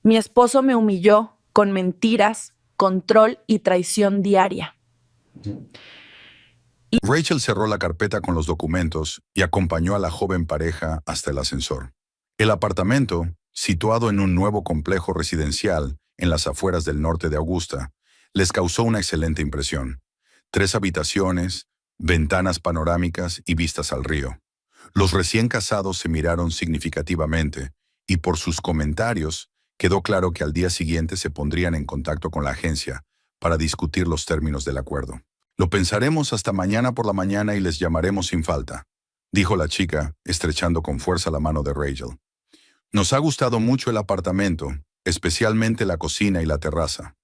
Mi esposo me humilló con mentiras, control y traición diaria. Rachel cerró la carpeta con los documentos y acompañó a la joven pareja hasta el ascensor. El apartamento, situado en un nuevo complejo residencial en las afueras del norte de Augusta, les causó una excelente impresión. 3 habitaciones, ventanas panorámicas y vistas al río. Los recién casados se miraron significativamente y por sus comentarios quedó claro que al día siguiente se pondrían en contacto con la agencia para discutir los términos del acuerdo. «Lo pensaremos hasta mañana por la mañana y les llamaremos sin falta», dijo la chica, estrechando con fuerza la mano de Rachel. «Nos ha gustado mucho el apartamento, especialmente la cocina y la terraza.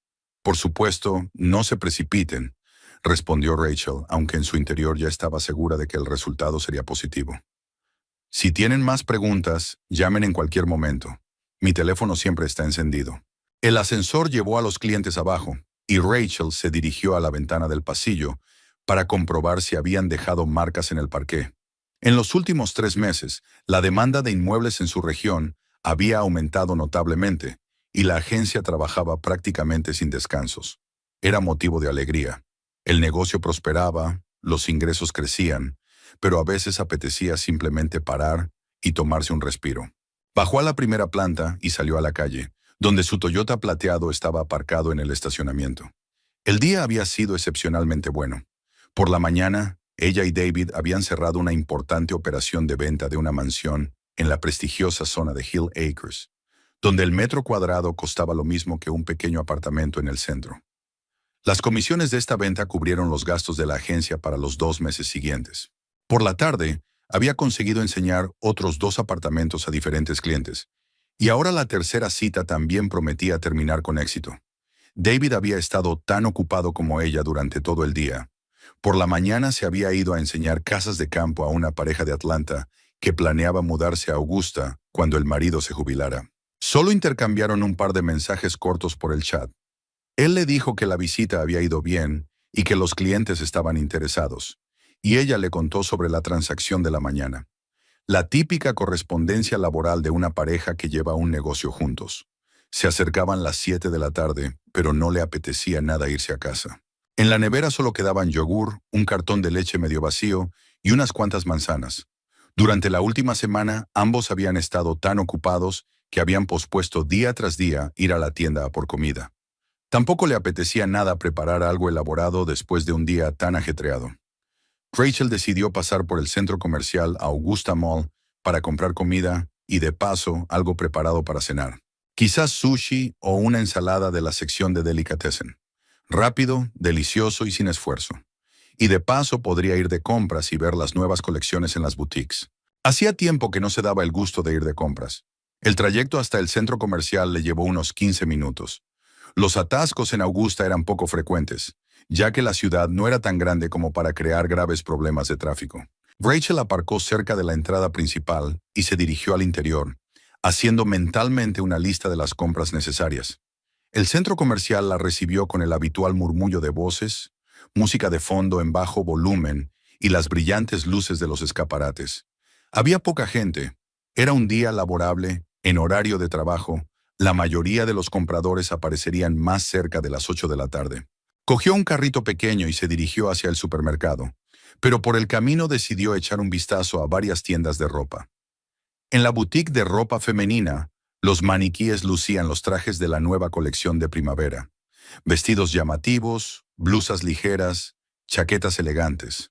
Por supuesto, no se precipiten», respondió Rachel, aunque en su interior ya estaba segura de que el resultado sería positivo. «Si tienen más preguntas, llamen en cualquier momento. Mi teléfono siempre está encendido». El ascensor llevó a los clientes abajo, y Rachel se dirigió a la ventana del pasillo para comprobar si habían dejado marcas en el parqué. En los últimos 3 meses, la demanda de inmuebles en su región había aumentado notablemente, y la agencia trabajaba prácticamente sin descansos. Era motivo de alegría. El negocio prosperaba, los ingresos crecían, pero a veces apetecía simplemente parar y tomarse un respiro. Bajó a la primera planta y salió a la calle, donde su Toyota plateado estaba aparcado en el estacionamiento. El día había sido excepcionalmente bueno. Por la mañana, ella y David habían cerrado una importante operación de venta de una mansión en la prestigiosa zona de Hill Acres, donde el metro cuadrado costaba lo mismo que un pequeño apartamento en el centro. Las comisiones de esta venta cubrieron los gastos de la agencia para los 2 meses siguientes. Por la tarde, había conseguido enseñar otros 2 apartamentos a diferentes clientes, y ahora la tercera cita también prometía terminar con éxito. David había estado tan ocupado como ella durante todo el día. Por la mañana se había ido a enseñar casas de campo a una pareja de Atlanta que planeaba mudarse a Augusta cuando el marido se jubilara. Solo intercambiaron un par de mensajes cortos por el chat. Él le dijo que la visita había ido bien y que los clientes estaban interesados, y ella le contó sobre la transacción de la mañana. La típica correspondencia laboral de una pareja que lleva un negocio juntos. Se acercaban las 7 de la tarde, pero no le apetecía nada irse a casa. En la nevera solo quedaban yogur, un cartón de leche medio vacío y unas cuantas manzanas. Durante la última semana, ambos habían estado tan ocupados que habían pospuesto día tras día ir a la tienda a por comida. Tampoco le apetecía nada preparar algo elaborado después de un día tan ajetreado. Rachel decidió pasar por el centro comercial Augusta Mall para comprar comida y, de paso, algo preparado para cenar. Quizás sushi o una ensalada de la sección de delicatessen. Rápido, delicioso y sin esfuerzo. Y de paso podría ir de compras y ver las nuevas colecciones en las boutiques. Hacía tiempo que no se daba el gusto de ir de compras. El trayecto hasta el centro comercial le llevó unos 15 minutos. Los atascos en Augusta eran poco frecuentes, ya que la ciudad no era tan grande como para crear graves problemas de tráfico. Rachel aparcó cerca de la entrada principal y se dirigió al interior, haciendo mentalmente una lista de las compras necesarias. El centro comercial la recibió con el habitual murmullo de voces, música de fondo en bajo volumen y las brillantes luces de los escaparates. Había poca gente. Era un día laborable, en horario de trabajo. La mayoría de los compradores aparecerían más cerca de las 8 de la tarde. Cogió un carrito pequeño y se dirigió hacia el supermercado, pero por el camino decidió echar un vistazo a varias tiendas de ropa. En la boutique de ropa femenina, los maniquíes lucían los trajes de la nueva colección de primavera. Vestidos llamativos, blusas ligeras, chaquetas elegantes.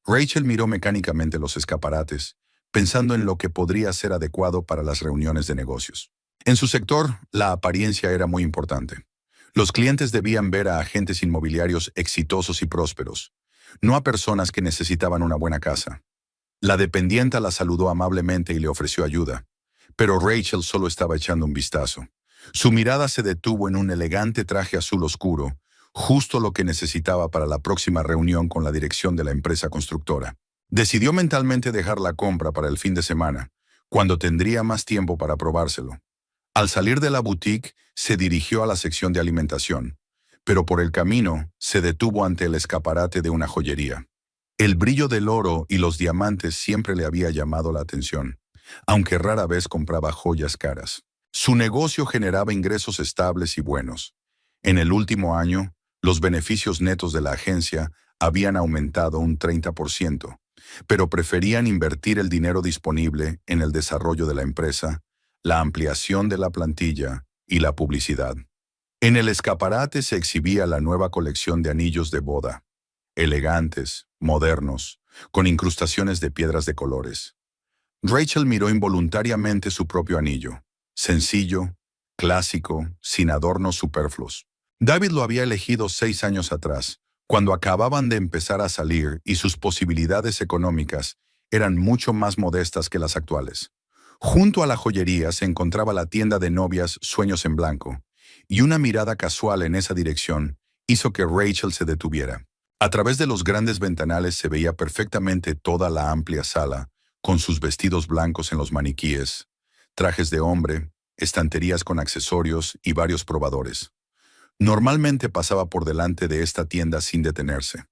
Rachel miró mecánicamente los escaparates, pensando en lo que podría ser adecuado para las reuniones de negocios. En su sector, la apariencia era muy importante. Los clientes debían ver a agentes inmobiliarios exitosos y prósperos, no a personas que necesitaban una buena casa. La dependienta la saludó amablemente y le ofreció ayuda, pero Rachel solo estaba echando un vistazo. Su mirada se detuvo en un elegante traje azul oscuro, justo lo que necesitaba para la próxima reunión con la dirección de la empresa constructora. Decidió mentalmente dejar la compra para el fin de semana, cuando tendría más tiempo para probárselo. Al salir de la boutique, se dirigió a la sección de alimentación, pero por el camino se detuvo ante el escaparate de una joyería. El brillo del oro y los diamantes siempre le había llamado la atención, aunque rara vez compraba joyas caras. Su negocio generaba ingresos estables y buenos. En el último año, los beneficios netos de la agencia habían aumentado un 30%, pero preferían invertir el dinero disponible en el desarrollo de la empresa, la ampliación de la plantilla y la publicidad. En el escaparate se exhibía la nueva colección de anillos de boda, elegantes, modernos, con incrustaciones de piedras de colores. Rachel miró involuntariamente su propio anillo, sencillo, clásico, sin adornos superfluos. David lo había elegido 6 años atrás, cuando acababan de empezar a salir y sus posibilidades económicas eran mucho más modestas que las actuales. Junto a la joyería se encontraba la tienda de novias Sueños en Blanco, y una mirada casual en esa dirección hizo que Rachel se detuviera. A través de los grandes ventanales se veía perfectamente toda la amplia sala, con sus vestidos blancos en los maniquíes, trajes de hombre, estanterías con accesorios y varios probadores. Normalmente pasaba por delante de esta tienda sin detenerse.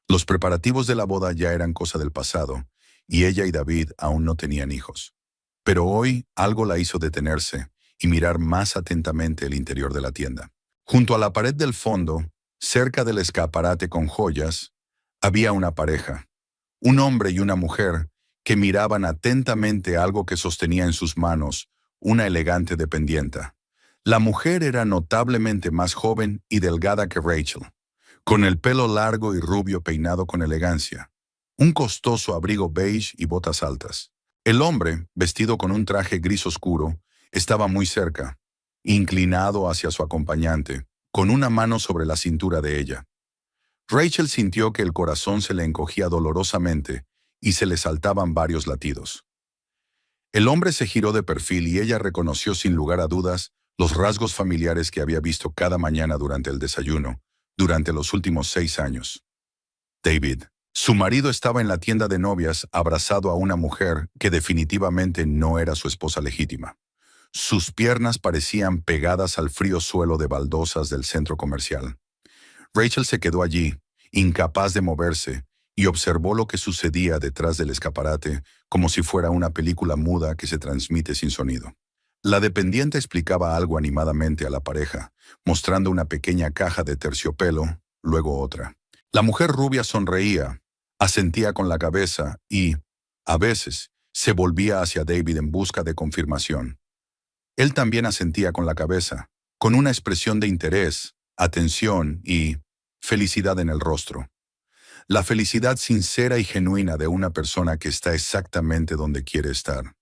Los preparativos de la boda ya eran cosa del pasado, y ella y David aún no tenían hijos. Pero hoy algo la hizo detenerse y mirar más atentamente el interior de la tienda. Junto a la pared del fondo, cerca del escaparate con joyas, había una pareja, un hombre y una mujer, que miraban atentamente algo que sostenía en sus manos una elegante dependienta. La mujer era notablemente más joven y delgada que Rachel, con el pelo largo y rubio peinado con elegancia, un costoso abrigo beige y botas altas. El hombre, vestido con un traje gris oscuro, estaba muy cerca, inclinado hacia su acompañante, con una mano sobre la cintura de ella. Rachel sintió que el corazón se le encogía dolorosamente y se le saltaban varios latidos. El hombre se giró de perfil y ella reconoció sin lugar a dudas los rasgos familiares que había visto cada mañana durante el desayuno, durante los últimos 6 años. David. Su marido estaba en la tienda de novias abrazado a una mujer que definitivamente no era su esposa legítima. Sus piernas parecían pegadas al frío suelo de baldosas del centro comercial. Rachel se quedó allí, incapaz de moverse, y observó lo que sucedía detrás del escaparate como si fuera una película muda que se transmite sin sonido. La dependiente explicaba algo animadamente a la pareja, mostrando una pequeña caja de terciopelo, luego otra. La mujer rubia sonreía, asentía con la cabeza y, a veces, se volvía hacia David en busca de confirmación. Él también asentía con la cabeza, con una expresión de interés, atención y felicidad en el rostro. La felicidad sincera y genuina de una persona que está exactamente donde quiere estar.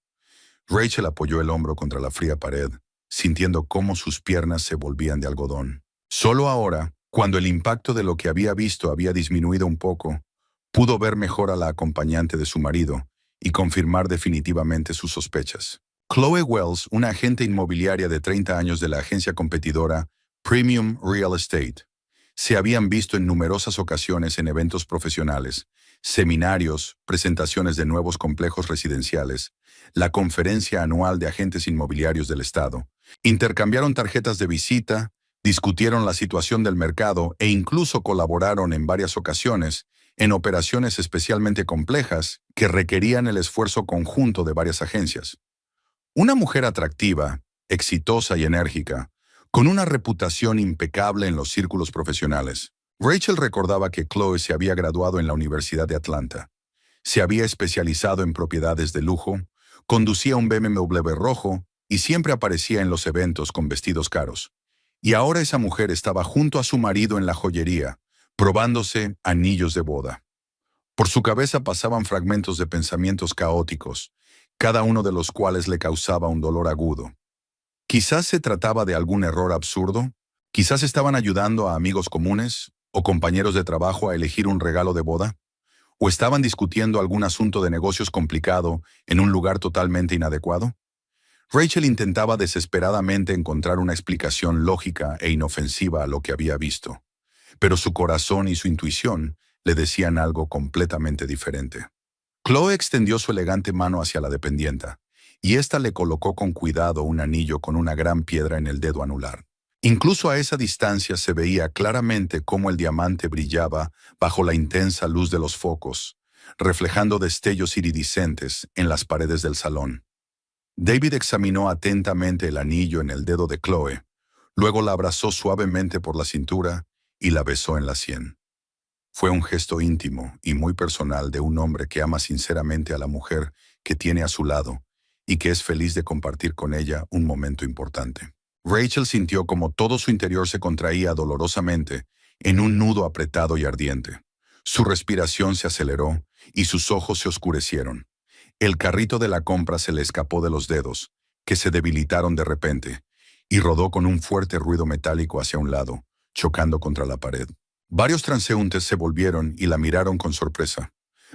Rachel apoyó el hombro contra la fría pared, sintiendo cómo sus piernas se volvían de algodón. Solo ahora, cuando el impacto de lo que había visto había disminuido un poco, pudo ver mejor a la acompañante de su marido y confirmar definitivamente sus sospechas. Chloe Wells, una agente inmobiliaria de 30 años de la agencia competidora Premium Real Estate, se habían visto en numerosas ocasiones en eventos profesionales, seminarios, presentaciones de nuevos complejos residenciales, la conferencia anual de agentes inmobiliarios del estado. Intercambiaron tarjetas de visita, discutieron la situación del mercado e incluso colaboraron en varias ocasiones en operaciones especialmente complejas que requerían el esfuerzo conjunto de varias agencias. Una mujer atractiva, exitosa y enérgica, con una reputación impecable en los círculos profesionales. Rachel recordaba que Chloe se había graduado en la Universidad de Atlanta. Se había especializado en propiedades de lujo, conducía un BMW rojo y siempre aparecía en los eventos con vestidos caros. Y ahora esa mujer estaba junto a su marido en la joyería, probándose anillos de boda. Por su cabeza pasaban fragmentos de pensamientos caóticos, cada uno de los cuales le causaba un dolor agudo. Quizás se trataba de algún error absurdo, quizás estaban ayudando a amigos comunes o compañeros de trabajo a elegir un regalo de boda, o estaban discutiendo algún asunto de negocios complicado en un lugar totalmente inadecuado. Rachel intentaba desesperadamente encontrar una explicación lógica e inofensiva a lo que había visto, pero su corazón y su intuición le decían algo completamente diferente. Chloe extendió su elegante mano hacia la dependienta, y ésta le colocó con cuidado un anillo con una gran piedra en el dedo anular. Incluso a esa distancia se veía claramente cómo el diamante brillaba bajo la intensa luz de los focos, reflejando destellos iridiscentes en las paredes del salón. David examinó atentamente el anillo en el dedo de Chloe, luego la abrazó suavemente por la cintura y la besó en la sien. Fue un gesto íntimo y muy personal de un hombre que ama sinceramente a la mujer que tiene a su lado y que es feliz de compartir con ella un momento importante. Rachel sintió como todo su interior se contraía dolorosamente en un nudo apretado y ardiente. Su respiración se aceleró y sus ojos se oscurecieron. El carrito de la compra se le escapó de los dedos, que se debilitaron de repente, y rodó con un fuerte ruido metálico hacia un lado, chocando contra la pared. Varios transeúntes se volvieron y la miraron con sorpresa,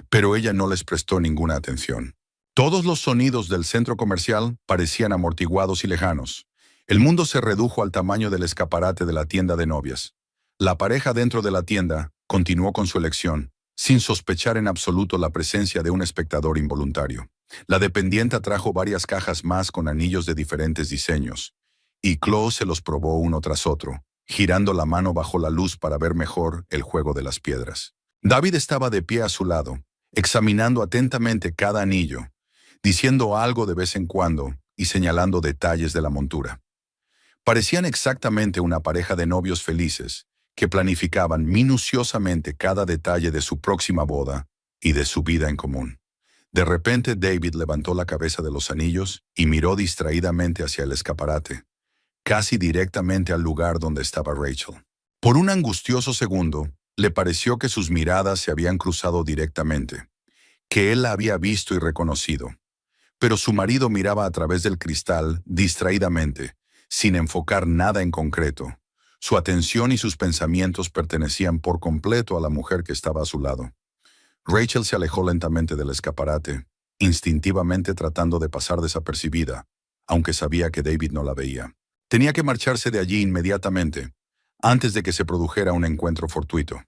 pero ella no les prestó ninguna atención. Todos los sonidos del centro comercial parecían amortiguados y lejanos. El mundo se redujo al tamaño del escaparate de la tienda de novias. La pareja dentro de la tienda continuó con su elección, sin sospechar en absoluto la presencia de un espectador involuntario. La dependienta trajo varias cajas más con anillos de diferentes diseños, y Chloe se los probó uno tras otro, girando la mano bajo la luz para ver mejor el juego de las piedras. David estaba de pie a su lado, examinando atentamente cada anillo, diciendo algo de vez en cuando y señalando detalles de la montura. Parecían exactamente una pareja de novios felices, que planificaban minuciosamente cada detalle de su próxima boda y de su vida en común. De repente David levantó la cabeza de los anillos y miró distraídamente hacia el escaparate, casi directamente al lugar donde estaba Rachel. Por un angustioso segundo, le pareció que sus miradas se habían cruzado directamente, que él la había visto y reconocido. Pero su marido miraba a través del cristal distraídamente, sin enfocar nada en concreto. Su atención y sus pensamientos pertenecían por completo a la mujer que estaba a su lado. Rachel se alejó lentamente del escaparate, instintivamente tratando de pasar desapercibida, aunque sabía que David no la veía. Tenía que marcharse de allí inmediatamente, antes de que se produjera un encuentro fortuito.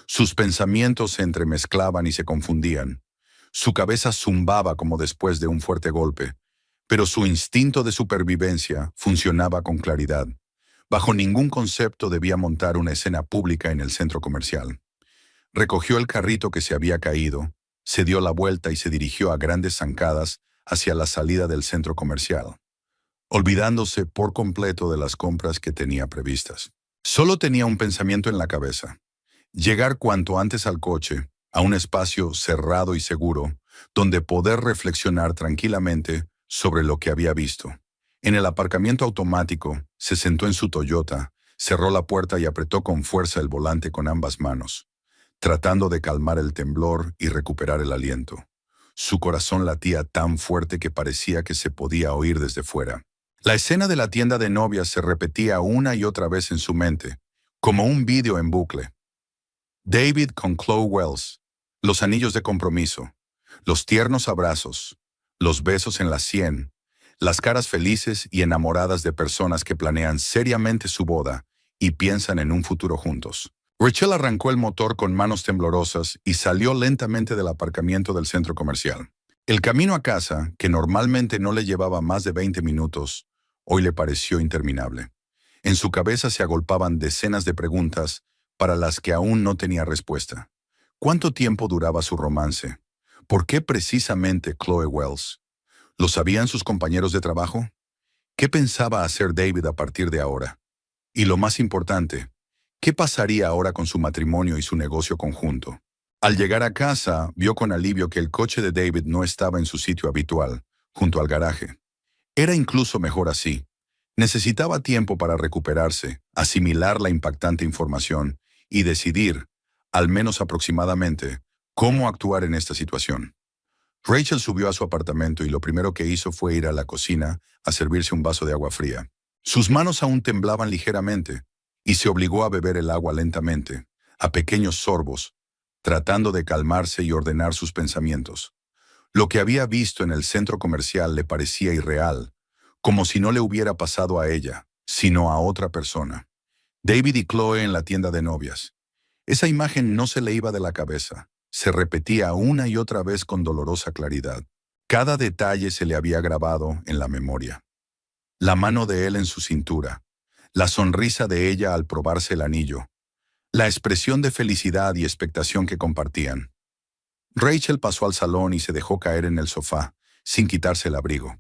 Sus pensamientos se entremezclaban y se confundían. Su cabeza zumbaba como después de un fuerte golpe, pero su instinto de supervivencia funcionaba con claridad. Bajo ningún concepto debía montar una escena pública en el centro comercial. Recogió el carrito que se había caído, se dio la vuelta y se dirigió a grandes zancadas hacia la salida del centro comercial, olvidándose por completo de las compras que tenía previstas. Solo tenía un pensamiento en la cabeza: llegar cuanto antes al coche, a un espacio cerrado y seguro, donde poder reflexionar tranquilamente sobre lo que había visto. En el aparcamiento automático, se sentó en su Toyota, cerró la puerta y apretó con fuerza el volante con ambas manos, tratando de calmar el temblor y recuperar el aliento. Su corazón latía tan fuerte que parecía que se podía oír desde fuera. La escena de la tienda de novias se repetía una y otra vez en su mente, como un vídeo en bucle. David con Chloe Wells, los anillos de compromiso, los tiernos abrazos, los besos en la sien, las caras felices y enamoradas de personas que planean seriamente su boda y piensan en un futuro juntos. Rachel arrancó el motor con manos temblorosas y salió lentamente del aparcamiento del centro comercial. El camino a casa, que normalmente no le llevaba más de 20 minutos, hoy le pareció interminable. En su cabeza se agolpaban decenas de preguntas para las que aún no tenía respuesta. ¿Cuánto tiempo duraba su romance? ¿Por qué precisamente Chloe Wells? ¿Lo sabían sus compañeros de trabajo? ¿Qué pensaba hacer David a partir de ahora? Y lo más importante, ¿qué pasaría ahora con su matrimonio y su negocio conjunto? Al llegar a casa, vio con alivio que el coche de David no estaba en su sitio habitual, junto al garaje. Era incluso mejor así. Necesitaba tiempo para recuperarse, asimilar la impactante información y decidir, al menos aproximadamente, cómo actuar en esta situación. Rachel subió a su apartamento y lo primero que hizo fue ir a la cocina a servirse un vaso de agua fría. Sus manos aún temblaban ligeramente y se obligó a beber el agua lentamente, a pequeños sorbos, tratando de calmarse y ordenar sus pensamientos. Lo que había visto en el centro comercial le parecía irreal, como si no le hubiera pasado a ella, sino a otra persona. David y Chloe en la tienda de novias. Esa imagen no se le iba de la cabeza. Se repetía una y otra vez con dolorosa claridad. Cada detalle se le había grabado en la memoria. La mano de él en su cintura, la sonrisa de ella al probarse el anillo, la expresión de felicidad y expectación que compartían. Rachel pasó al salón y se dejó caer en el sofá, sin quitarse el abrigo.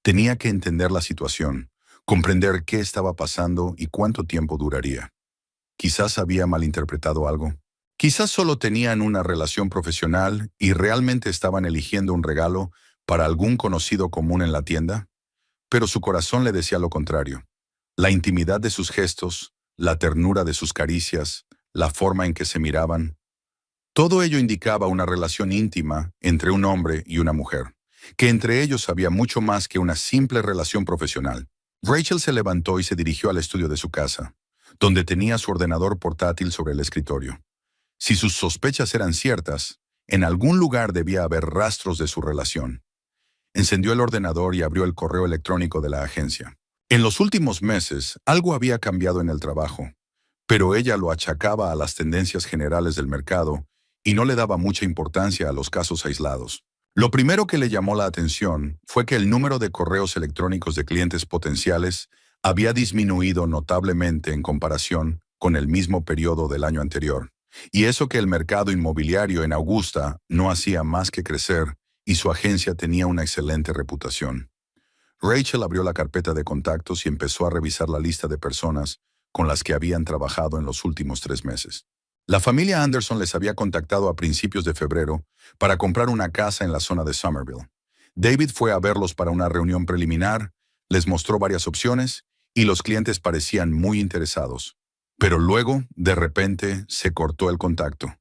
Tenía que entender la situación, comprender qué estaba pasando y cuánto tiempo duraría. Quizás había malinterpretado algo. Quizás solo tenían una relación profesional y realmente estaban eligiendo un regalo para algún conocido común en la tienda, pero su corazón le decía lo contrario. La intimidad de sus gestos, la ternura de sus caricias, la forma en que se miraban, todo ello indicaba una relación íntima entre un hombre y una mujer, que entre ellos había mucho más que una simple relación profesional. Rachel se levantó y se dirigió al estudio de su casa, donde tenía su ordenador portátil sobre el escritorio. Si sus sospechas eran ciertas, en algún lugar debía haber rastros de su relación. Encendió el ordenador y abrió el correo electrónico de la agencia. En los últimos meses, algo había cambiado en el trabajo, pero ella lo achacaba a las tendencias generales del mercado y no le daba mucha importancia a los casos aislados. Lo primero que le llamó la atención fue que el número de correos electrónicos de clientes potenciales había disminuido notablemente en comparación con el mismo periodo del año anterior. Y eso que el mercado inmobiliario en Augusta no hacía más que crecer y su agencia tenía una excelente reputación. Rachel abrió la carpeta de contactos y empezó a revisar la lista de personas con las que habían trabajado en los últimos 3 meses. La familia Anderson les había contactado a principios de febrero para comprar una casa en la zona de Somerville. David fue a verlos para una reunión preliminar, les mostró varias opciones y los clientes parecían muy interesados. Pero luego, de repente, se cortó el contacto.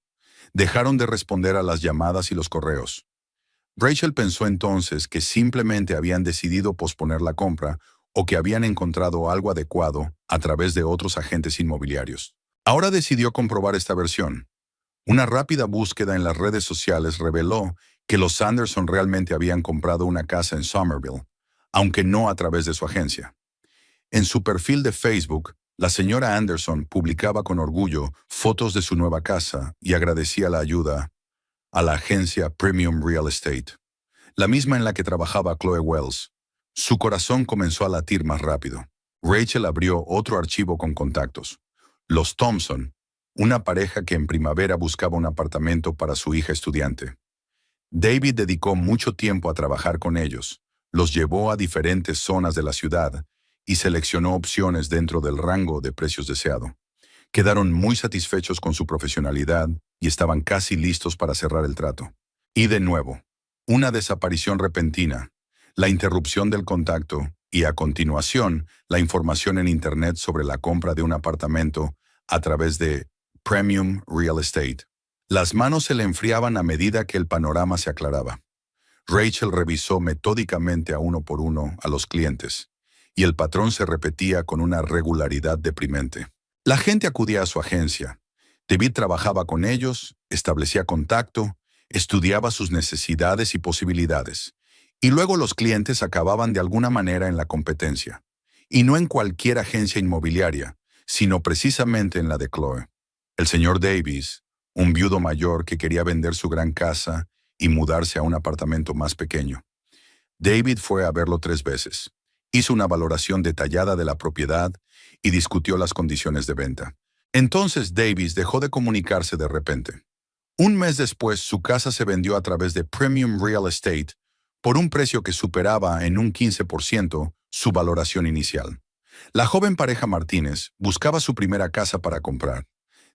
Dejaron de responder a las llamadas y los correos. Rachel pensó entonces que simplemente habían decidido posponer la compra o que habían encontrado algo adecuado a través de otros agentes inmobiliarios. Ahora decidió comprobar esta versión. Una rápida búsqueda en las redes sociales reveló que los Anderson realmente habían comprado una casa en Somerville, aunque no a través de su agencia. En su perfil de Facebook, la señora Anderson publicaba con orgullo fotos de su nueva casa y agradecía la ayuda a la agencia Premium Real Estate, la misma en la que trabajaba Chloe Wells. Su corazón comenzó a latir más rápido. Rachel abrió otro archivo con contactos. Los Thompson, una pareja que en primavera buscaba un apartamento para su hija estudiante. David dedicó mucho tiempo a trabajar con ellos, los llevó a diferentes zonas de la ciudad y seleccionó opciones dentro del rango de precios deseado. Quedaron muy satisfechos con su profesionalidad y estaban casi listos para cerrar el trato. Y de nuevo, una desaparición repentina, la interrupción del contacto y a continuación la información en Internet sobre la compra de un apartamento a través de Premium Real Estate. Las manos se le enfriaban a medida que el panorama se aclaraba. Rachel revisó metódicamente a uno por uno a los clientes, y el patrón se repetía con una regularidad deprimente. La gente acudía a su agencia. David trabajaba con ellos, establecía contacto, estudiaba sus necesidades y posibilidades, y luego los clientes acababan de alguna manera en la competencia, y no en cualquier agencia inmobiliaria, sino precisamente en la de Chloe. El señor Davis, un viudo mayor que quería vender su gran casa y mudarse a un apartamento más pequeño. David fue a verlo 3 veces. Hizo una valoración detallada de la propiedad y discutió las condiciones de venta. Entonces Davis dejó de comunicarse de repente. Un mes después, su casa se vendió a través de Premium Real Estate por un precio que superaba en un 15% su valoración inicial. La joven pareja Martínez buscaba su primera casa para comprar.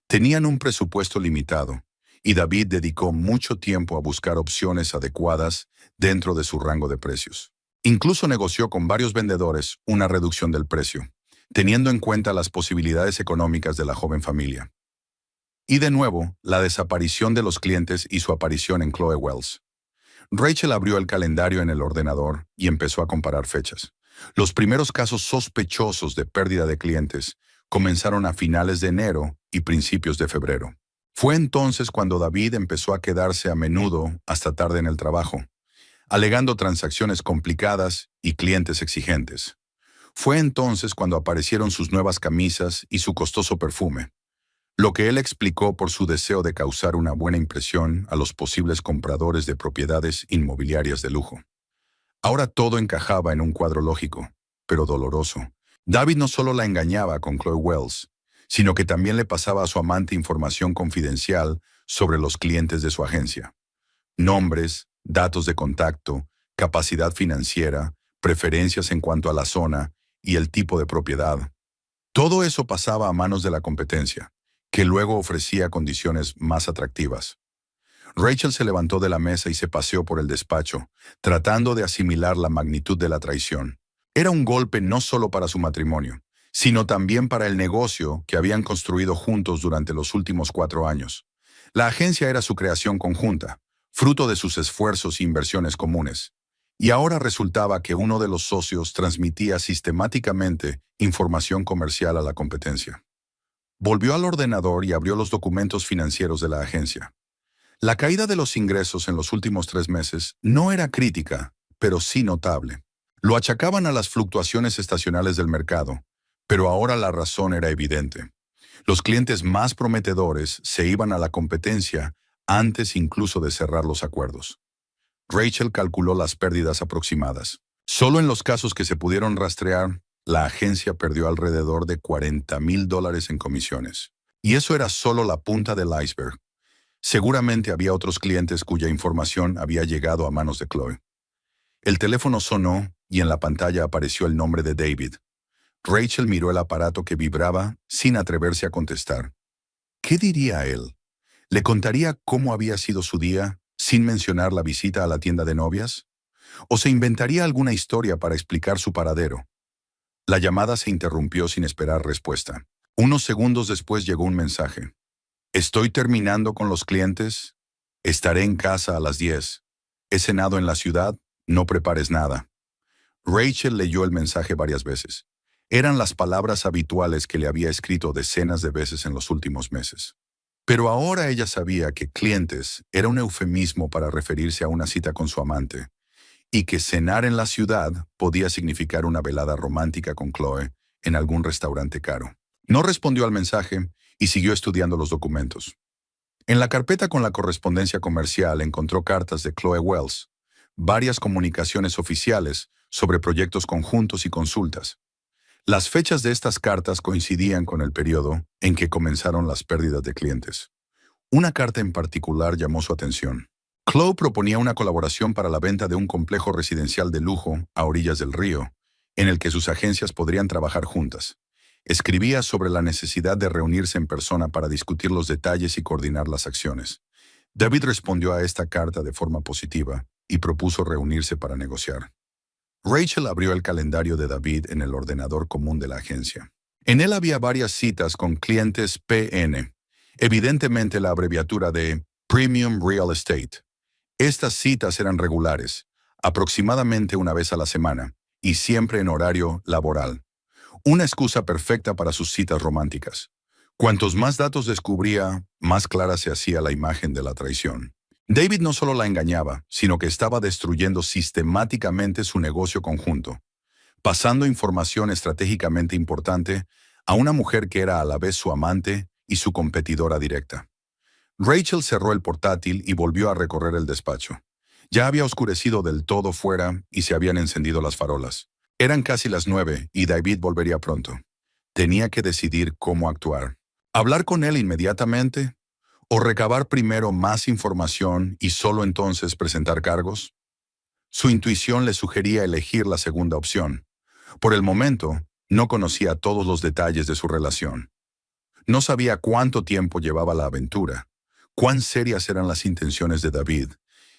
Tenían un presupuesto limitado, y David dedicó mucho tiempo a buscar opciones adecuadas dentro de su rango de precios. Incluso negoció con varios vendedores una reducción del precio, teniendo en cuenta las posibilidades económicas de la joven familia. Y de nuevo, la desaparición de los clientes y su aparición en Chloe Wells. Rachel abrió el calendario en el ordenador y empezó a comparar fechas. Los primeros casos sospechosos de pérdida de clientes comenzaron a finales de enero y principios de febrero. Fue entonces cuando David empezó a quedarse a menudo hasta tarde en el trabajo, alegando transacciones complicadas y clientes exigentes. Fue entonces cuando aparecieron sus nuevas camisas y su costoso perfume, lo que él explicó por su deseo de causar una buena impresión a los posibles compradores de propiedades inmobiliarias de lujo. Ahora todo encajaba en un cuadro lógico, pero doloroso. David no solo la engañaba con Chloe Wells, sino que también le pasaba a su amante información confidencial sobre los clientes de su agencia. Nombres, datos de contacto, capacidad financiera, preferencias en cuanto a la zona y el tipo de propiedad. Todo eso pasaba a manos de la competencia, que luego ofrecía condiciones más atractivas. Rachel se levantó de la mesa y se paseó por el despacho, tratando de asimilar la magnitud de la traición. Era un golpe no solo para su matrimonio, sino también para el negocio que habían construido juntos durante los últimos 4 años. La agencia era su creación conjunta, fruto de sus esfuerzos e inversiones comunes. Y ahora resultaba que uno de los socios transmitía sistemáticamente información comercial a la competencia. Volvió al ordenador y abrió los documentos financieros de la agencia. La caída de los ingresos en los últimos 3 meses no era crítica, pero sí notable. Lo achacaban a las fluctuaciones estacionales del mercado, pero ahora la razón era evidente. Los clientes más prometedores se iban a la competencia antes incluso de cerrar los acuerdos. Rachel calculó las pérdidas aproximadas. Solo en los casos que se pudieron rastrear, la agencia perdió alrededor de $40,000 en comisiones. Y eso era solo la punta del iceberg. Seguramente había otros clientes cuya información había llegado a manos de Chloe. El teléfono sonó y en la pantalla apareció el nombre de David. Rachel miró el aparato que vibraba sin atreverse a contestar. ¿Qué diría él? ¿Le contaría cómo había sido su día, sin mencionar la visita a la tienda de novias? ¿O se inventaría alguna historia para explicar su paradero? La llamada se interrumpió sin esperar respuesta. Unos segundos después llegó un mensaje. Estoy terminando con los clientes. Estaré en casa a las 10. He cenado en la ciudad. No prepares nada. Rachel leyó el mensaje varias veces. Eran las palabras habituales que le había escrito decenas de veces en los últimos meses. Pero ahora ella sabía que clientes era un eufemismo para referirse a una cita con su amante, y que cenar en la ciudad podía significar una velada romántica con Chloe en algún restaurante caro. No respondió al mensaje y siguió estudiando los documentos. En la carpeta con la correspondencia comercial encontró cartas de Chloe Wells, varias comunicaciones oficiales sobre proyectos conjuntos y consultas. Las fechas de estas cartas coincidían con el periodo en que comenzaron las pérdidas de clientes. Una carta en particular llamó su atención. Chloe proponía una colaboración para la venta de un complejo residencial de lujo a orillas del río, en el que sus agencias podrían trabajar juntas. Escribía sobre la necesidad de reunirse en persona para discutir los detalles y coordinar las acciones. David respondió a esta carta de forma positiva y propuso reunirse para negociar. Rachel abrió el calendario de David en el ordenador común de la agencia. En él había varias citas con clientes PN, evidentemente la abreviatura de Premium Real Estate. Estas citas eran regulares, aproximadamente una vez a la semana, y siempre en horario laboral. Una excusa perfecta para sus citas románticas. Cuantos más datos descubría, más clara se hacía la imagen de la traición. David no solo la engañaba, sino que estaba destruyendo sistemáticamente su negocio conjunto, pasando información estratégicamente importante a una mujer que era a la vez su amante y su competidora directa. Rachel cerró el portátil y volvió a recorrer el despacho. Ya había oscurecido del todo fuera y se habían encendido las farolas. Eran casi las 9 y David volvería pronto. Tenía que decidir cómo actuar. ¿Hablar con él inmediatamente? ¿O recabar primero más información y solo entonces presentar cargos? Su intuición le sugería elegir la segunda opción. Por el momento, no conocía todos los detalles de su relación. No sabía cuánto tiempo llevaba la aventura, cuán serias eran las intenciones de David,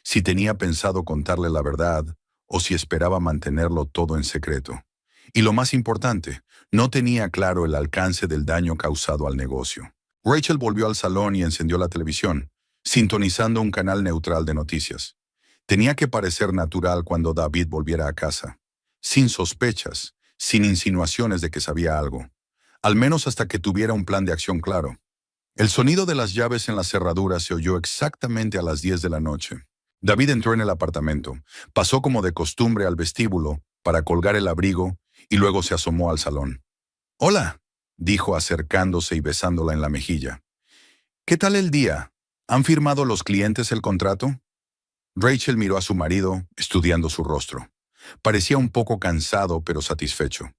si tenía pensado contarle la verdad o si esperaba mantenerlo todo en secreto. Y lo más importante, no tenía claro el alcance del daño causado al negocio. Rachel volvió al salón y encendió la televisión, sintonizando un canal neutral de noticias. Tenía que parecer natural cuando David volviera a casa, sin sospechas, sin insinuaciones de que sabía algo, al menos hasta que tuviera un plan de acción claro. El sonido de las llaves en la cerradura se oyó exactamente a las 10 de la noche. David entró en el apartamento, pasó como de costumbre al vestíbulo para colgar el abrigo y luego se asomó al salón. «Hola», dijo acercándose y besándola en la mejilla. «¿Qué tal el día? ¿Han firmado los clientes el contrato?» Rachel miró a su marido, estudiando su rostro. Parecía un poco cansado, pero satisfecho.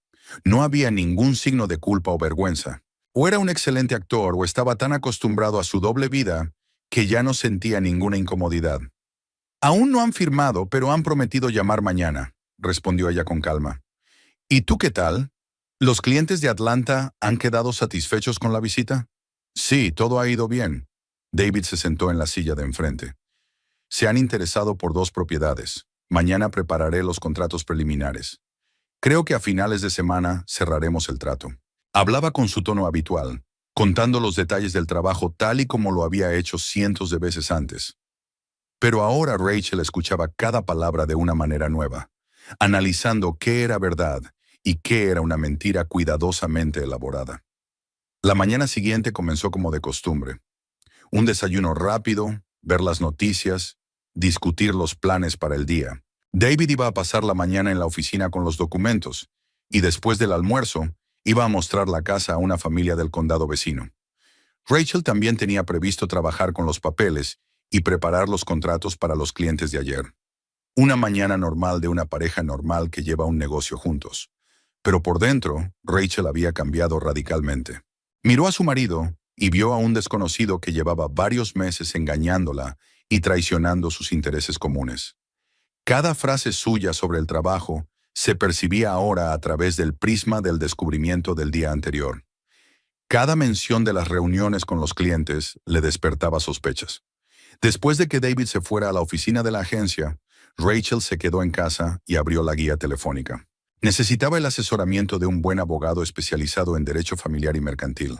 No había ningún signo de culpa o vergüenza. O era un excelente actor o estaba tan acostumbrado a su doble vida que ya no sentía ninguna incomodidad. «Aún no han firmado, pero han prometido llamar mañana», respondió ella con calma. ¿Y tú qué tal? ¿Los clientes de Atlanta han quedado satisfechos con la visita? Sí, todo ha ido bien. David se sentó en la silla de enfrente. Se han interesado por 2 propiedades. Mañana prepararé los contratos preliminares. Creo que a finales de semana cerraremos el trato. Hablaba con su tono habitual, contando los detalles del trabajo tal y como lo había hecho cientos de veces antes. Pero ahora Rachel escuchaba cada palabra de una manera nueva, analizando qué era verdad y qué era una mentira cuidadosamente elaborada. La mañana siguiente comenzó como de costumbre. Un desayuno rápido, ver las noticias, discutir los planes para el día. David iba a pasar la mañana en la oficina con los documentos, y después del almuerzo, iba a mostrar la casa a una familia del condado vecino. Rachel también tenía previsto trabajar con los papeles y preparar los contratos para los clientes de ayer. Una mañana normal de una pareja normal que lleva un negocio juntos. Pero por dentro, Rachel había cambiado radicalmente. Miró a su marido y vio a un desconocido que llevaba varios meses engañándola y traicionando sus intereses comunes. Cada frase suya sobre el trabajo se percibía ahora a través del prisma del descubrimiento del día anterior. Cada mención de las reuniones con los clientes le despertaba sospechas. Después de que David se fuera a la oficina de la agencia, Rachel se quedó en casa y abrió la guía telefónica. Necesitaba el asesoramiento de un buen abogado especializado en derecho familiar y mercantil.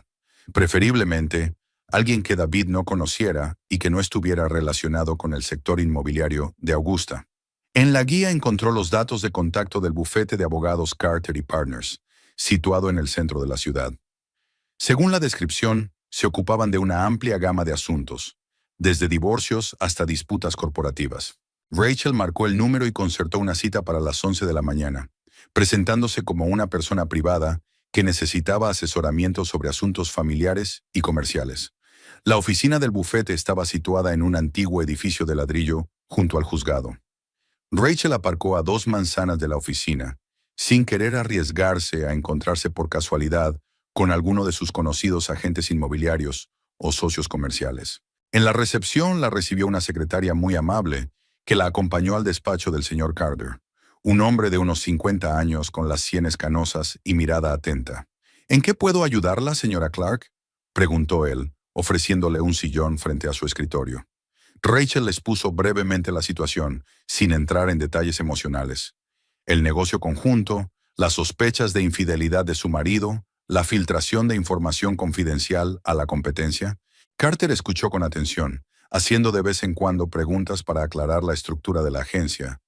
Preferiblemente, alguien que David no conociera y que no estuviera relacionado con el sector inmobiliario de Augusta. En la guía encontró los datos de contacto del bufete de abogados Carter y Partners, situado en el centro de la ciudad. Según la descripción, se ocupaban de una amplia gama de asuntos, desde divorcios hasta disputas corporativas. Rachel marcó el número y concertó una cita para las 11 de la mañana, presentándose como una persona privada que necesitaba asesoramiento sobre asuntos familiares y comerciales. La oficina del bufete estaba situada en un antiguo edificio de ladrillo junto al juzgado. Rachel aparcó a 2 manzanas de la oficina, sin querer arriesgarse a encontrarse por casualidad con alguno de sus conocidos agentes inmobiliarios o socios comerciales. En la recepción la recibió una secretaria muy amable que la acompañó al despacho del señor Carter, un hombre de unos 50 años con las sienes canosas y mirada atenta. ¿En qué puedo ayudarla, señora Clark?, preguntó él, ofreciéndole un sillón frente a su escritorio. Rachel les puso brevemente la situación, sin entrar en detalles emocionales. El negocio conjunto, las sospechas de infidelidad de su marido, la filtración de información confidencial a la competencia. Carter escuchó con atención, haciendo de vez en cuando preguntas para aclarar la estructura de la agencia,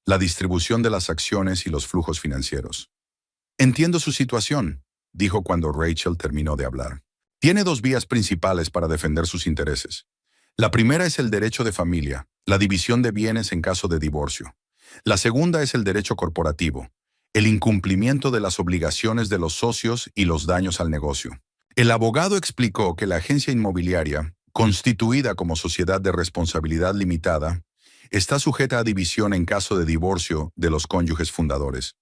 la distribución de las acciones y los flujos financieros. Entiendo su situación, dijo cuando Rachel terminó de hablar. Tiene 2 vías principales para defender sus intereses. La primera es el derecho de familia, la división de bienes en caso de divorcio. La segunda es el derecho corporativo, el incumplimiento de las obligaciones de los socios y los daños al negocio. El abogado explicó que la agencia inmobiliaria, constituida como sociedad de responsabilidad limitada, está sujeta a división en caso de divorcio de los cónyuges fundadores.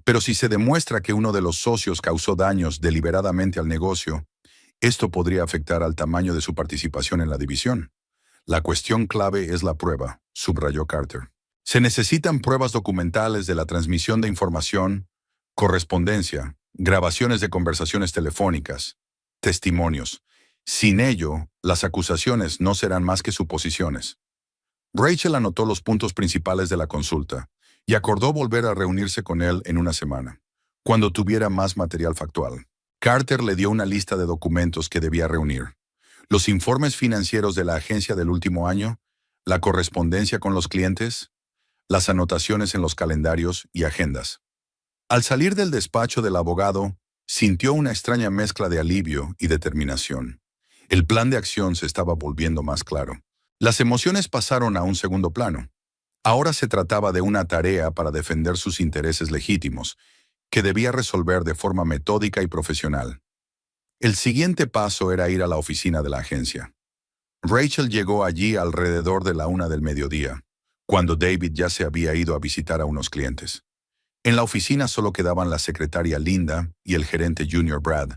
Pero si se demuestra que uno de los socios causó daños deliberadamente al negocio, esto podría afectar al tamaño de su participación en la división. La cuestión clave es la prueba, subrayó Carter. Se necesitan pruebas documentales de la transmisión de información, correspondencia, grabaciones de conversaciones telefónicas, testimonios. Sin ello, las acusaciones no serán más que suposiciones. Rachel anotó los puntos principales de la consulta y acordó volver a reunirse con él en una semana, cuando tuviera más material factual. Carter le dio una lista de documentos que debía reunir: los informes financieros de la agencia del último año, la correspondencia con los clientes, las anotaciones en los calendarios y agendas. Al salir del despacho del abogado, sintió una extraña mezcla de alivio y determinación. El plan de acción se estaba volviendo más claro. Las emociones pasaron a un segundo plano. Ahora se trataba de una tarea para defender sus intereses legítimos, que debía resolver de forma metódica y profesional. El siguiente paso era ir a la oficina de la agencia. Rachel llegó allí alrededor de la 1 del mediodía, cuando David ya se había ido a visitar a unos clientes. En la oficina solo quedaban la secretaria Linda y el gerente Junior Brad,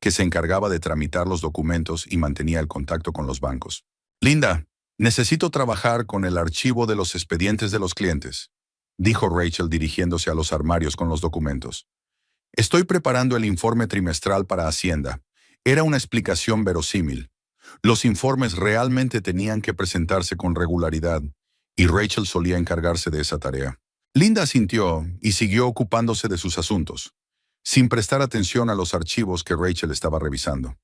que se encargaba de tramitar los documentos y mantenía el contacto con los bancos. Linda, necesito trabajar con el archivo de los expedientes de los clientes. dijo Rachel dirigiéndose a los armarios con los documentos. Estoy preparando el informe trimestral para Hacienda. Era una explicación verosímil. Los informes realmente tenían que presentarse con regularidad, y Rachel solía encargarse de esa tarea. Linda asintió y siguió ocupándose de sus asuntos, sin prestar atención a los archivos que Rachel estaba revisando.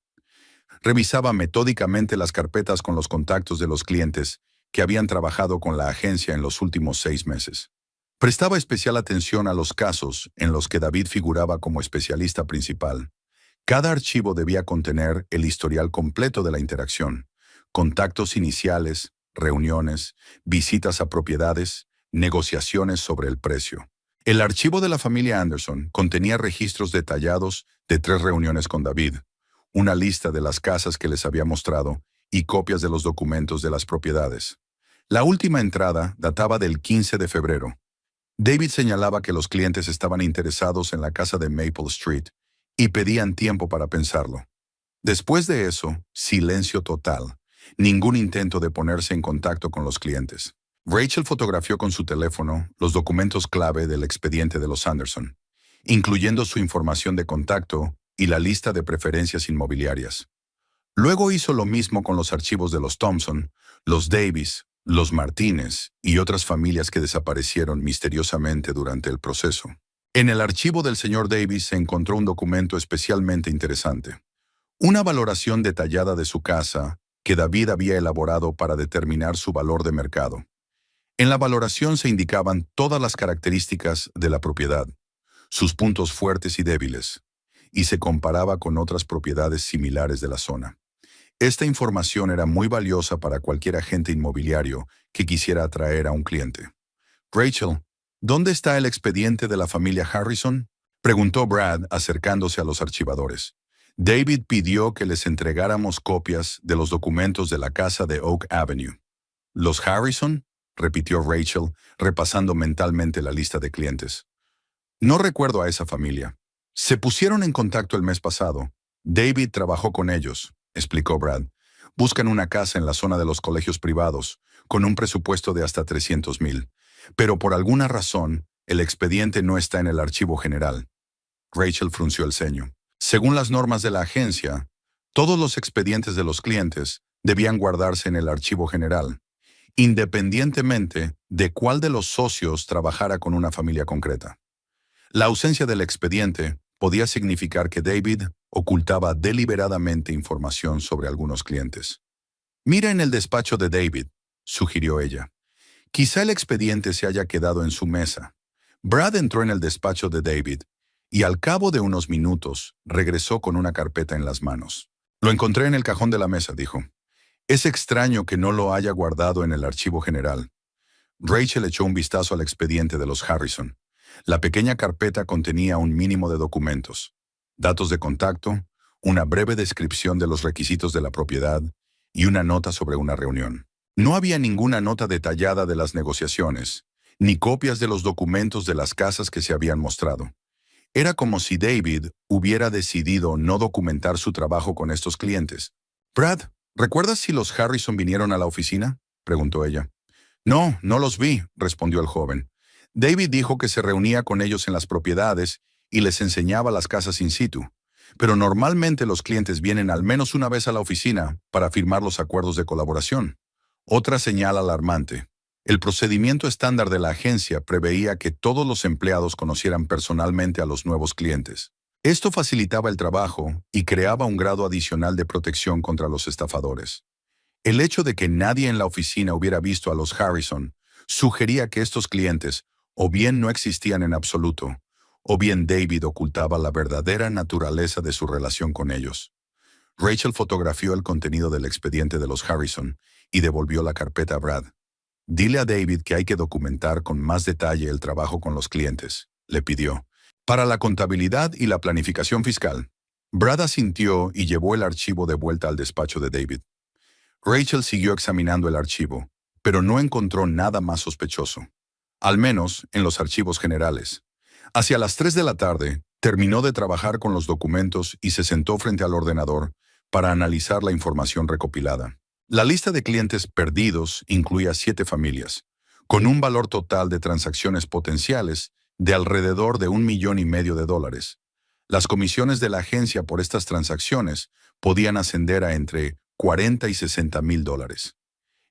Revisaba metódicamente las carpetas con los contactos de los clientes que habían trabajado con la agencia en los últimos 6 meses. Prestaba especial atención a los casos en los que David figuraba como especialista principal. Cada archivo debía contener el historial completo de la interacción, contactos iniciales, reuniones, visitas a propiedades, negociaciones sobre el precio. El archivo de la familia Anderson contenía registros detallados de 3 reuniones con David, una lista de las casas que les había mostrado y copias de los documentos de las propiedades. La última entrada databa del 15 de febrero. David señalaba que los clientes estaban interesados en la casa de Maple Street y pedían tiempo para pensarlo. Después de eso, silencio total. Ningún intento de ponerse en contacto con los clientes. Rachel fotografió con su teléfono los documentos clave del expediente de los Anderson, incluyendo su información de contacto y la lista de preferencias inmobiliarias. Luego hizo lo mismo con los archivos de los Thompson, los Davis, los Martínez y otras familias que desaparecieron misteriosamente durante el proceso. En el archivo del señor Davis se encontró un documento especialmente interesante. Una valoración detallada de su casa que David había elaborado para determinar su valor de mercado. En la valoración se indicaban todas las características de la propiedad, sus puntos fuertes y débiles, y se comparaba con otras propiedades similares de la zona. Esta información era muy valiosa para cualquier agente inmobiliario que quisiera atraer a un cliente. Rachel, ¿dónde está el expediente de la familia Harrison?, preguntó Brad acercándose a los archivadores. David pidió que les entregáramos copias de los documentos de la casa de Oak Avenue. ¿Los Harrison?, repitió Rachel, repasando mentalmente la lista de clientes. No recuerdo a esa familia. Se pusieron en contacto el mes pasado. David trabajó con ellos, explicó Brad. Buscan una casa en la zona de los colegios privados, con un presupuesto de hasta $300,000. Pero por alguna razón, el expediente no está en el archivo general. Rachel frunció el ceño. Según las normas de la agencia, todos los expedientes de los clientes debían guardarse en el archivo general, independientemente de cuál de los socios trabajara con una familia concreta. La ausencia del expediente podía significar que David ocultaba deliberadamente información sobre algunos clientes. «Mira en el despacho de David», sugirió ella. «Quizá el expediente se haya quedado en su mesa». Brad entró en el despacho de David y al cabo de unos minutos regresó con una carpeta en las manos. «Lo encontré en el cajón de la mesa», dijo. «Es extraño que no lo haya guardado en el archivo general». Rachel echó un vistazo al expediente de los Harrison. La pequeña carpeta contenía un mínimo de documentos, datos de contacto, una breve descripción de los requisitos de la propiedad y una nota sobre una reunión. No había ninguna nota detallada de las negociaciones, ni copias de los documentos de las casas que se habían mostrado. Era como si David hubiera decidido no documentar su trabajo con estos clientes. «Brad, ¿recuerdas si los Harrison vinieron a la oficina?», preguntó ella. «No, no los vi», respondió el joven. «David dijo que se reunía con ellos en las propiedades y les enseñaba las casas in situ. Pero normalmente los clientes vienen al menos una vez a la oficina para firmar los acuerdos de colaboración». Otra señal alarmante. El procedimiento estándar de la agencia preveía que todos los empleados conocieran personalmente a los nuevos clientes. Esto facilitaba el trabajo y creaba un grado adicional de protección contra los estafadores. El hecho de que nadie en la oficina hubiera visto a los Harrison sugería que estos clientes o bien no existían en absoluto, o bien David ocultaba la verdadera naturaleza de su relación con ellos. Rachel fotografió el contenido del expediente de los Harrison y devolvió la carpeta a Brad. «Dile a David que hay que documentar con más detalle el trabajo con los clientes», le pidió, «para la contabilidad y la planificación fiscal». Brad asintió y llevó el archivo de vuelta al despacho de David. Rachel siguió examinando el archivo, pero no encontró nada más sospechoso, al menos en los archivos generales. Hacia las 3 de la tarde, terminó de trabajar con los documentos y se sentó frente al ordenador para analizar la información recopilada. La lista de clientes perdidos incluía 7 familias, con un valor total de transacciones potenciales de alrededor de $1,500,000. Las comisiones de la agencia por estas transacciones podían ascender a entre $40 y $60,000.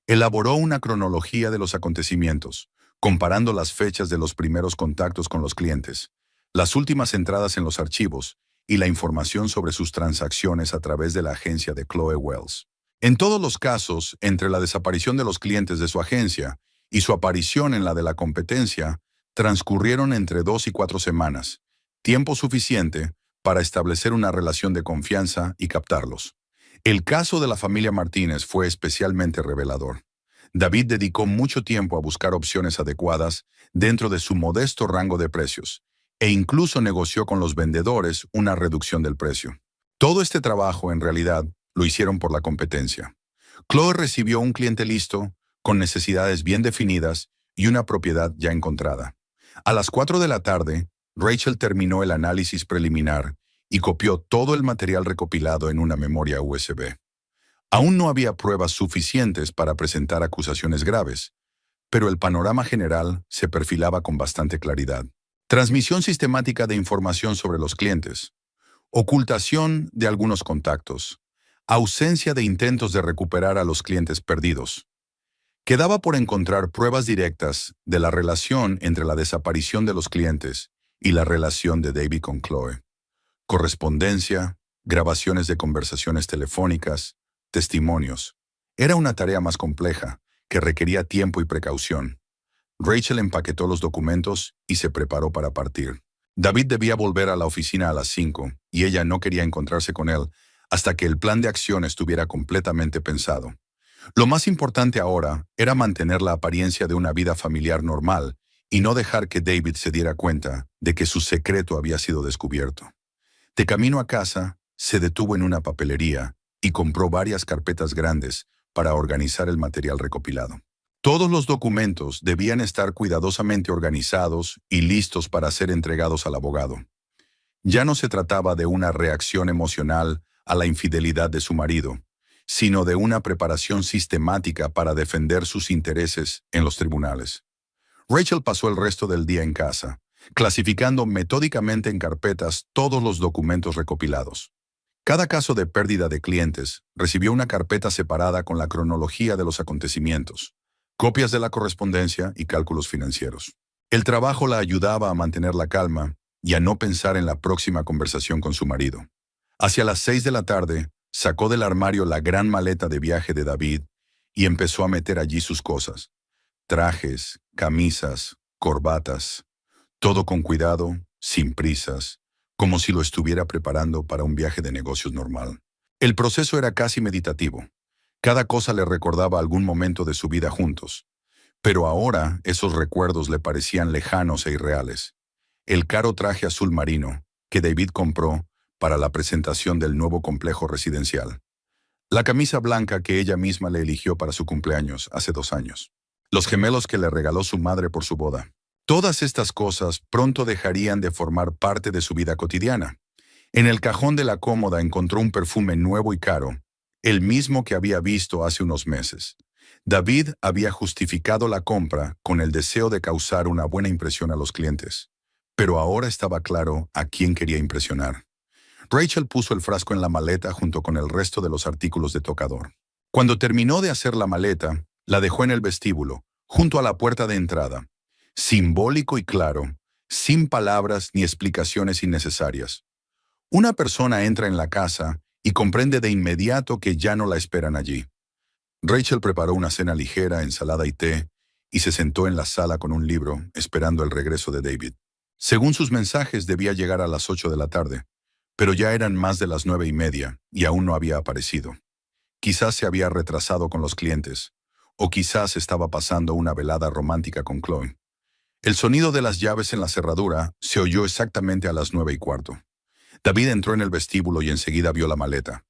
Elaboró una cronología de los acontecimientos, comparando las fechas de los primeros contactos con los clientes, las últimas entradas en los archivos y la información sobre sus transacciones a través de la agencia de Chloe Wells. En todos los casos, entre la desaparición de los clientes de su agencia y su aparición en la de la competencia, transcurrieron entre 2 y 4 semanas, tiempo suficiente para establecer una relación de confianza y captarlos. El caso de la familia Martínez fue especialmente revelador. David dedicó mucho tiempo a buscar opciones adecuadas dentro de su modesto rango de precios, e incluso negoció con los vendedores una reducción del precio. Todo este trabajo, en realidad, lo hicieron por la competencia. Chloe recibió un cliente listo, con necesidades bien definidas y una propiedad ya encontrada. A las 4 de la tarde, Rachel terminó el análisis preliminar y copió todo el material recopilado en una memoria USB. Aún no había pruebas suficientes para presentar acusaciones graves, pero el panorama general se perfilaba con bastante claridad. Transmisión sistemática de información sobre los clientes, ocultación de algunos contactos, ausencia de intentos de recuperar a los clientes perdidos. Quedaba por encontrar pruebas directas de la relación entre la desaparición de los clientes y la relación de David con Chloe. Correspondencia, grabaciones de conversaciones telefónicas, testimonios. Era una tarea más compleja, que requería tiempo y precaución. Rachel empaquetó los documentos y se preparó para partir. David debía volver a la oficina a las 5 y ella no quería encontrarse con él hasta que el plan de acción estuviera completamente pensado. Lo más importante ahora era mantener la apariencia de una vida familiar normal y no dejar que David se diera cuenta de que su secreto había sido descubierto. De camino a casa, se detuvo en una papelería y compró varias carpetas grandes para organizar el material recopilado. Todos los documentos debían estar cuidadosamente organizados y listos para ser entregados al abogado. Ya no se trataba de una reacción emocional a la infidelidad de su marido, sino de una preparación sistemática para defender sus intereses en los tribunales. Rachel pasó el resto del día en casa, clasificando metódicamente en carpetas todos los documentos recopilados. Cada caso de pérdida de clientes recibió una carpeta separada con la cronología de los acontecimientos, copias de la correspondencia y cálculos financieros. El trabajo la ayudaba a mantener la calma y a no pensar en la próxima conversación con su marido. Hacia las 6 de la tarde, sacó del armario la gran maleta de viaje de David y empezó a meter allí sus cosas. Trajes, camisas, corbatas, todo con cuidado, sin prisas, como si lo estuviera preparando para un viaje de negocios normal. El proceso era casi meditativo. Cada cosa le recordaba algún momento de su vida juntos. Pero ahora esos recuerdos le parecían lejanos e irreales. El caro traje azul marino que David compró para la presentación del nuevo complejo residencial. La camisa blanca que ella misma le eligió para su cumpleaños hace 2 años. Los gemelos que le regaló su madre por su boda. Todas estas cosas pronto dejarían de formar parte de su vida cotidiana. En el cajón de la cómoda encontró un perfume nuevo y caro, el mismo que había visto hace unos meses. David había justificado la compra con el deseo de causar una buena impresión a los clientes, pero ahora estaba claro a quién quería impresionar. Rachel puso el frasco en la maleta junto con el resto de los artículos de tocador. Cuando terminó de hacer la maleta, la dejó en el vestíbulo, junto a la puerta de entrada. Simbólico y claro, sin palabras ni explicaciones innecesarias. Una persona entra en la casa y comprende de inmediato que ya no la esperan allí. Rachel preparó una cena ligera, ensalada y té, y se sentó en la sala con un libro, esperando el regreso de David. Según sus mensajes, debía llegar a las 8 de la tarde, pero ya eran más de las 9:30 y aún no había aparecido. Quizás se había retrasado con los clientes, o quizás estaba pasando una velada romántica con Chloe. El sonido de las llaves en la cerradura se oyó exactamente a las 9:15. David entró en el vestíbulo y enseguida vio la maleta.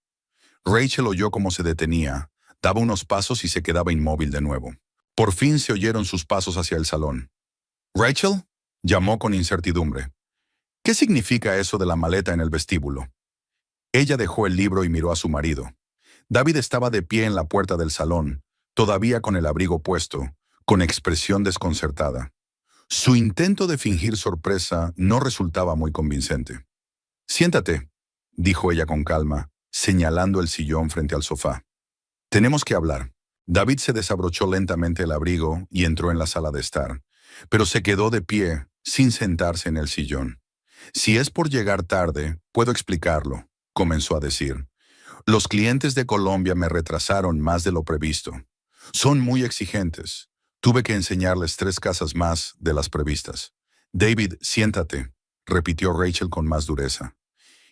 Rachel oyó cómo se detenía, daba unos pasos y se quedaba inmóvil de nuevo. Por fin se oyeron sus pasos hacia el salón. «¿Rachel?», llamó con incertidumbre. «¿Qué significa eso de la maleta en el vestíbulo?». Ella dejó el libro y miró a su marido. David estaba de pie en la puerta del salón, todavía con el abrigo puesto, con expresión desconcertada. Su intento de fingir sorpresa no resultaba muy convincente. «Siéntate», dijo ella con calma, señalando el sillón frente al sofá. «Tenemos que hablar». David se desabrochó lentamente el abrigo y entró en la sala de estar, pero se quedó de pie, sin sentarse en el sillón. «Si es por llegar tarde, puedo explicarlo», comenzó a decir. «Los clientes de Colombia me retrasaron más de lo previsto. Son muy exigentes. Tuve que enseñarles 3 casas más de las previstas». «David, siéntate», repitió Rachel con más dureza.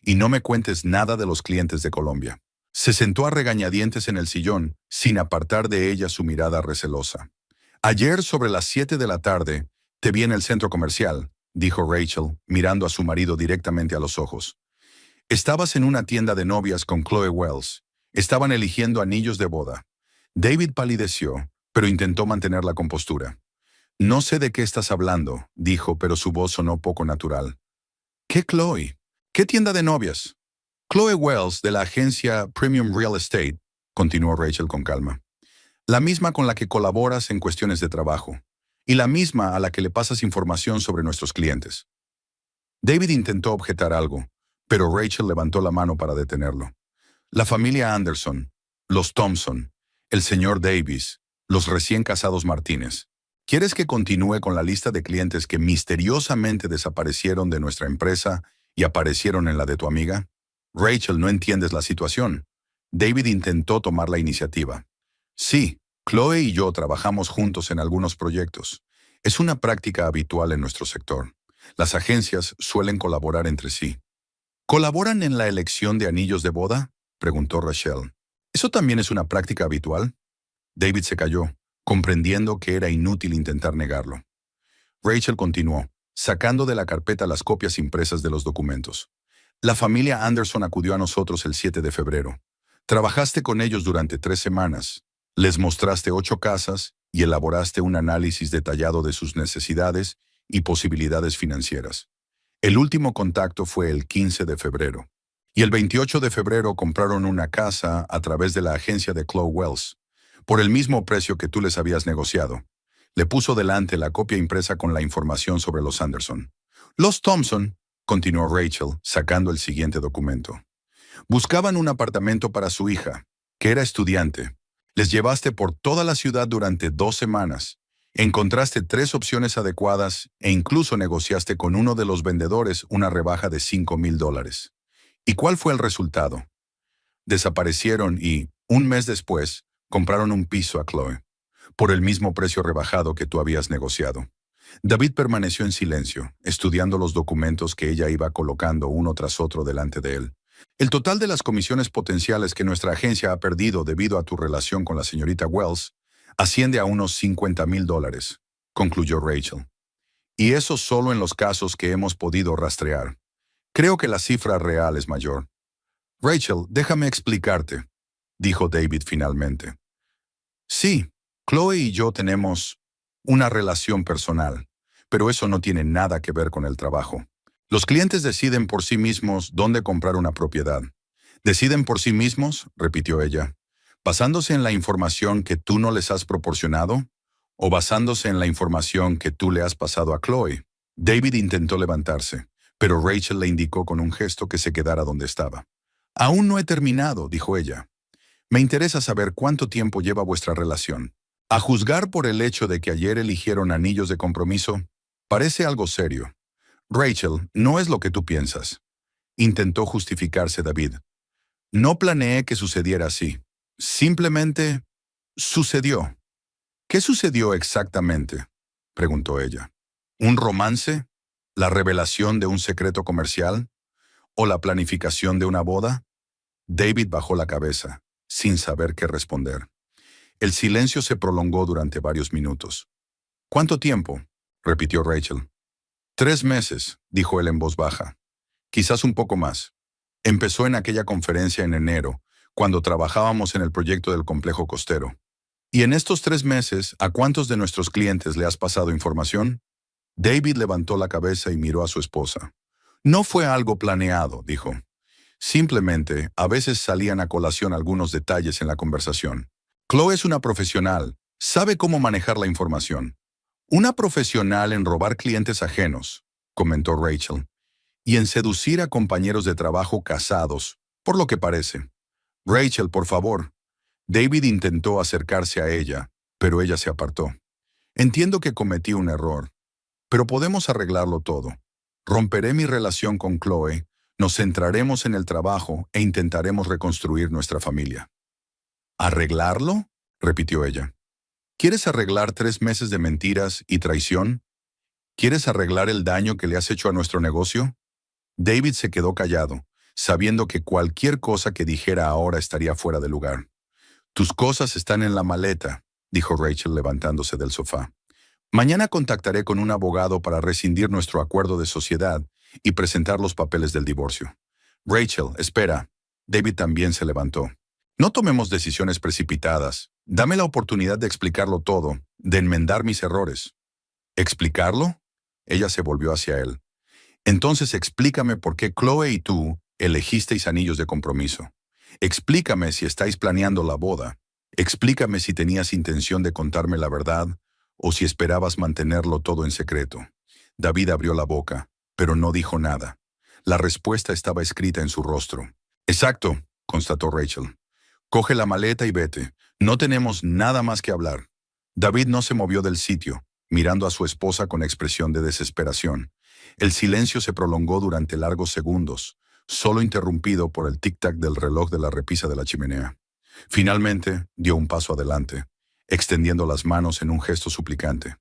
«Y no me cuentes nada de los clientes de Colombia». Se sentó a regañadientes en el sillón, sin apartar de ella su mirada recelosa. «Ayer, sobre las 7 de la tarde, te vi en el centro comercial», dijo Rachel, mirando a su marido directamente a los ojos. «Estabas en una tienda de novias con Chloe Wells. Estaban eligiendo anillos de boda». David palideció, pero intentó mantener la compostura. «No sé de qué estás hablando», dijo, pero su voz sonó poco natural. «¿Qué Chloe? ¿Qué tienda de novias?» «Chloe Wells, de la agencia Premium Real Estate», continuó Rachel con calma. «La misma con la que colaboras en cuestiones de trabajo, y la misma a la que le pasas información sobre nuestros clientes». David intentó objetar algo, pero Rachel levantó la mano para detenerlo. «La familia Anderson, los Thompson, el señor Davis, los recién casados Martínez. ¿Quieres que continúe con la lista de clientes que misteriosamente desaparecieron de nuestra empresa y aparecieron en la de tu amiga?» «Rachel, no entiendes la situación». David intentó tomar la iniciativa. «Sí, Chloe y yo trabajamos juntos en algunos proyectos. Es una práctica habitual en nuestro sector. Las agencias suelen colaborar entre sí». «¿Colaboran en la elección de anillos de boda?», preguntó Rachel. «¿Eso también es una práctica habitual?». David se calló, comprendiendo que era inútil intentar negarlo. Rachel continuó, sacando de la carpeta las copias impresas de los documentos. «La familia Anderson acudió a nosotros el 7 de febrero. Trabajaste con ellos durante 3 semanas. Les mostraste 8 casas y elaboraste un análisis detallado de sus necesidades y posibilidades financieras. El último contacto fue el 15 de febrero. Y el 28 de febrero compraron una casa a través de la agencia de Chloe Wells, por el mismo precio que tú les habías negociado». Le puso delante la copia impresa con la información sobre los Anderson. «Los Thompson», continuó Rachel, sacando el siguiente documento, «buscaban un apartamento para su hija, que era estudiante. Les llevaste por toda la ciudad durante 2 semanas. Encontraste 3 opciones adecuadas e incluso negociaste con uno de los vendedores una rebaja de $5,000. ¿Y cuál fue el resultado? Desaparecieron y, un mes después, compraron un piso a Chloe, por el mismo precio rebajado que tú habías negociado». David permaneció en silencio, estudiando los documentos que ella iba colocando uno tras otro delante de él. «El total de las comisiones potenciales que nuestra agencia ha perdido debido a tu relación con la señorita Wells asciende a unos $50,000, concluyó Rachel. «Y eso solo en los casos que hemos podido rastrear. Creo que la cifra real es mayor». «Rachel, déjame explicarte», dijo David finalmente. «Sí, Chloe y yo tenemos una relación personal, pero eso no tiene nada que ver con el trabajo. Los clientes deciden por sí mismos dónde comprar una propiedad». «¿Deciden por sí mismos?», repitió ella. «¿Basándose en la información que tú no les has proporcionado? ¿O basándose en la información que tú le has pasado a Chloe?» David intentó levantarse, pero Rachel le indicó con un gesto que se quedara donde estaba. «Aún no he terminado», dijo ella. «Me interesa saber cuánto tiempo lleva vuestra relación. A juzgar por el hecho de que ayer eligieron anillos de compromiso, parece algo serio». «Rachel, no es lo que tú piensas», intentó justificarse David. «No planeé que sucediera así. Simplemente sucedió». «¿Qué sucedió exactamente?», preguntó ella. «¿Un romance? ¿La revelación de un secreto comercial? ¿O la planificación de una boda?». David bajó la cabeza, sin saber qué responder. El silencio se prolongó durante varios minutos. «¿Cuánto tiempo?», repitió Rachel. 3 meses, dijo él en voz baja. «Quizás un poco más. Empezó en aquella conferencia en enero, cuando trabajábamos en el proyecto del complejo costero. Y en estos 3 meses, ¿a cuántos de nuestros clientes le has pasado información?». David levantó la cabeza y miró a su esposa. «No fue algo planeado», dijo. «Simplemente, a veces salían a colación algunos detalles en la conversación. Chloe es una profesional, Sabe cómo manejar la información. Una profesional en robar clientes ajenos, comentó Rachel, y en seducir a compañeros de trabajo casados, por lo que parece. Rachel, por favor. David intentó acercarse a ella, pero ella se apartó. Entiendo que cometí un error, pero podemos arreglarlo todo. Romperé mi relación con Chloe, nos centraremos en el trabajo e intentaremos reconstruir nuestra familia. ¿Arreglarlo?, repitió ella. ¿Quieres arreglar 3 meses de mentiras y traición? ¿Quieres arreglar el daño que le has hecho a nuestro negocio? David se quedó callado, sabiendo que cualquier cosa que dijera ahora estaría fuera de lugar. Tus cosas están en la maleta, dijo Rachel levantándose del sofá. Mañana contactaré con un abogado para rescindir nuestro acuerdo de sociedad y presentar los papeles del divorcio. Rachel, espera. David también se levantó. No tomemos decisiones precipitadas. Dame la oportunidad de explicarlo todo, de enmendar mis errores. ¿Explicarlo? Ella se volvió hacia él. Entonces explícame por qué Chloe y tú elegisteis anillos de compromiso. Explícame si estáis planeando la boda. Explícame si tenías intención de contarme la verdad o si esperabas mantenerlo todo en secreto. David abrió la boca, pero no dijo nada. La respuesta estaba escrita en su rostro. Exacto, constató Rachel. Coge la maleta y vete. No tenemos nada más que hablar. David no se movió del sitio, mirando a su esposa con expresión de desesperación. El silencio se prolongó durante largos segundos, solo interrumpido por el tic-tac del reloj de la repisa de la chimenea. Finalmente, dio un paso adelante, extendiendo las manos en un gesto suplicante.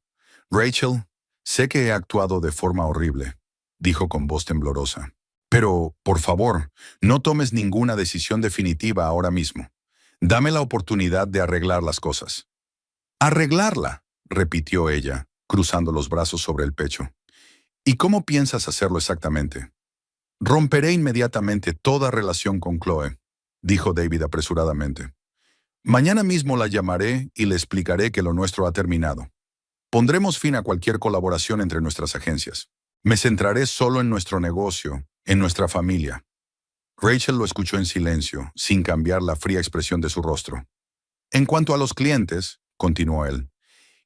Rachel, sé que he actuado de forma horrible, dijo con voz temblorosa. Pero, por favor, no tomes ninguna decisión definitiva ahora mismo. Dame la oportunidad de arreglar las cosas. «Arreglarla», repitió ella, cruzando los brazos sobre el pecho. «¿Y cómo piensas hacerlo exactamente?» «Romperé inmediatamente toda relación con Chloe», dijo David apresuradamente. «Mañana mismo la llamaré y le explicaré que lo nuestro ha terminado. Pondremos fin a cualquier colaboración entre nuestras agencias. Me centraré solo en nuestro negocio, en nuestra familia». Rachel lo escuchó en silencio, sin cambiar la fría expresión de su rostro. «En cuanto a los clientes», continuó él,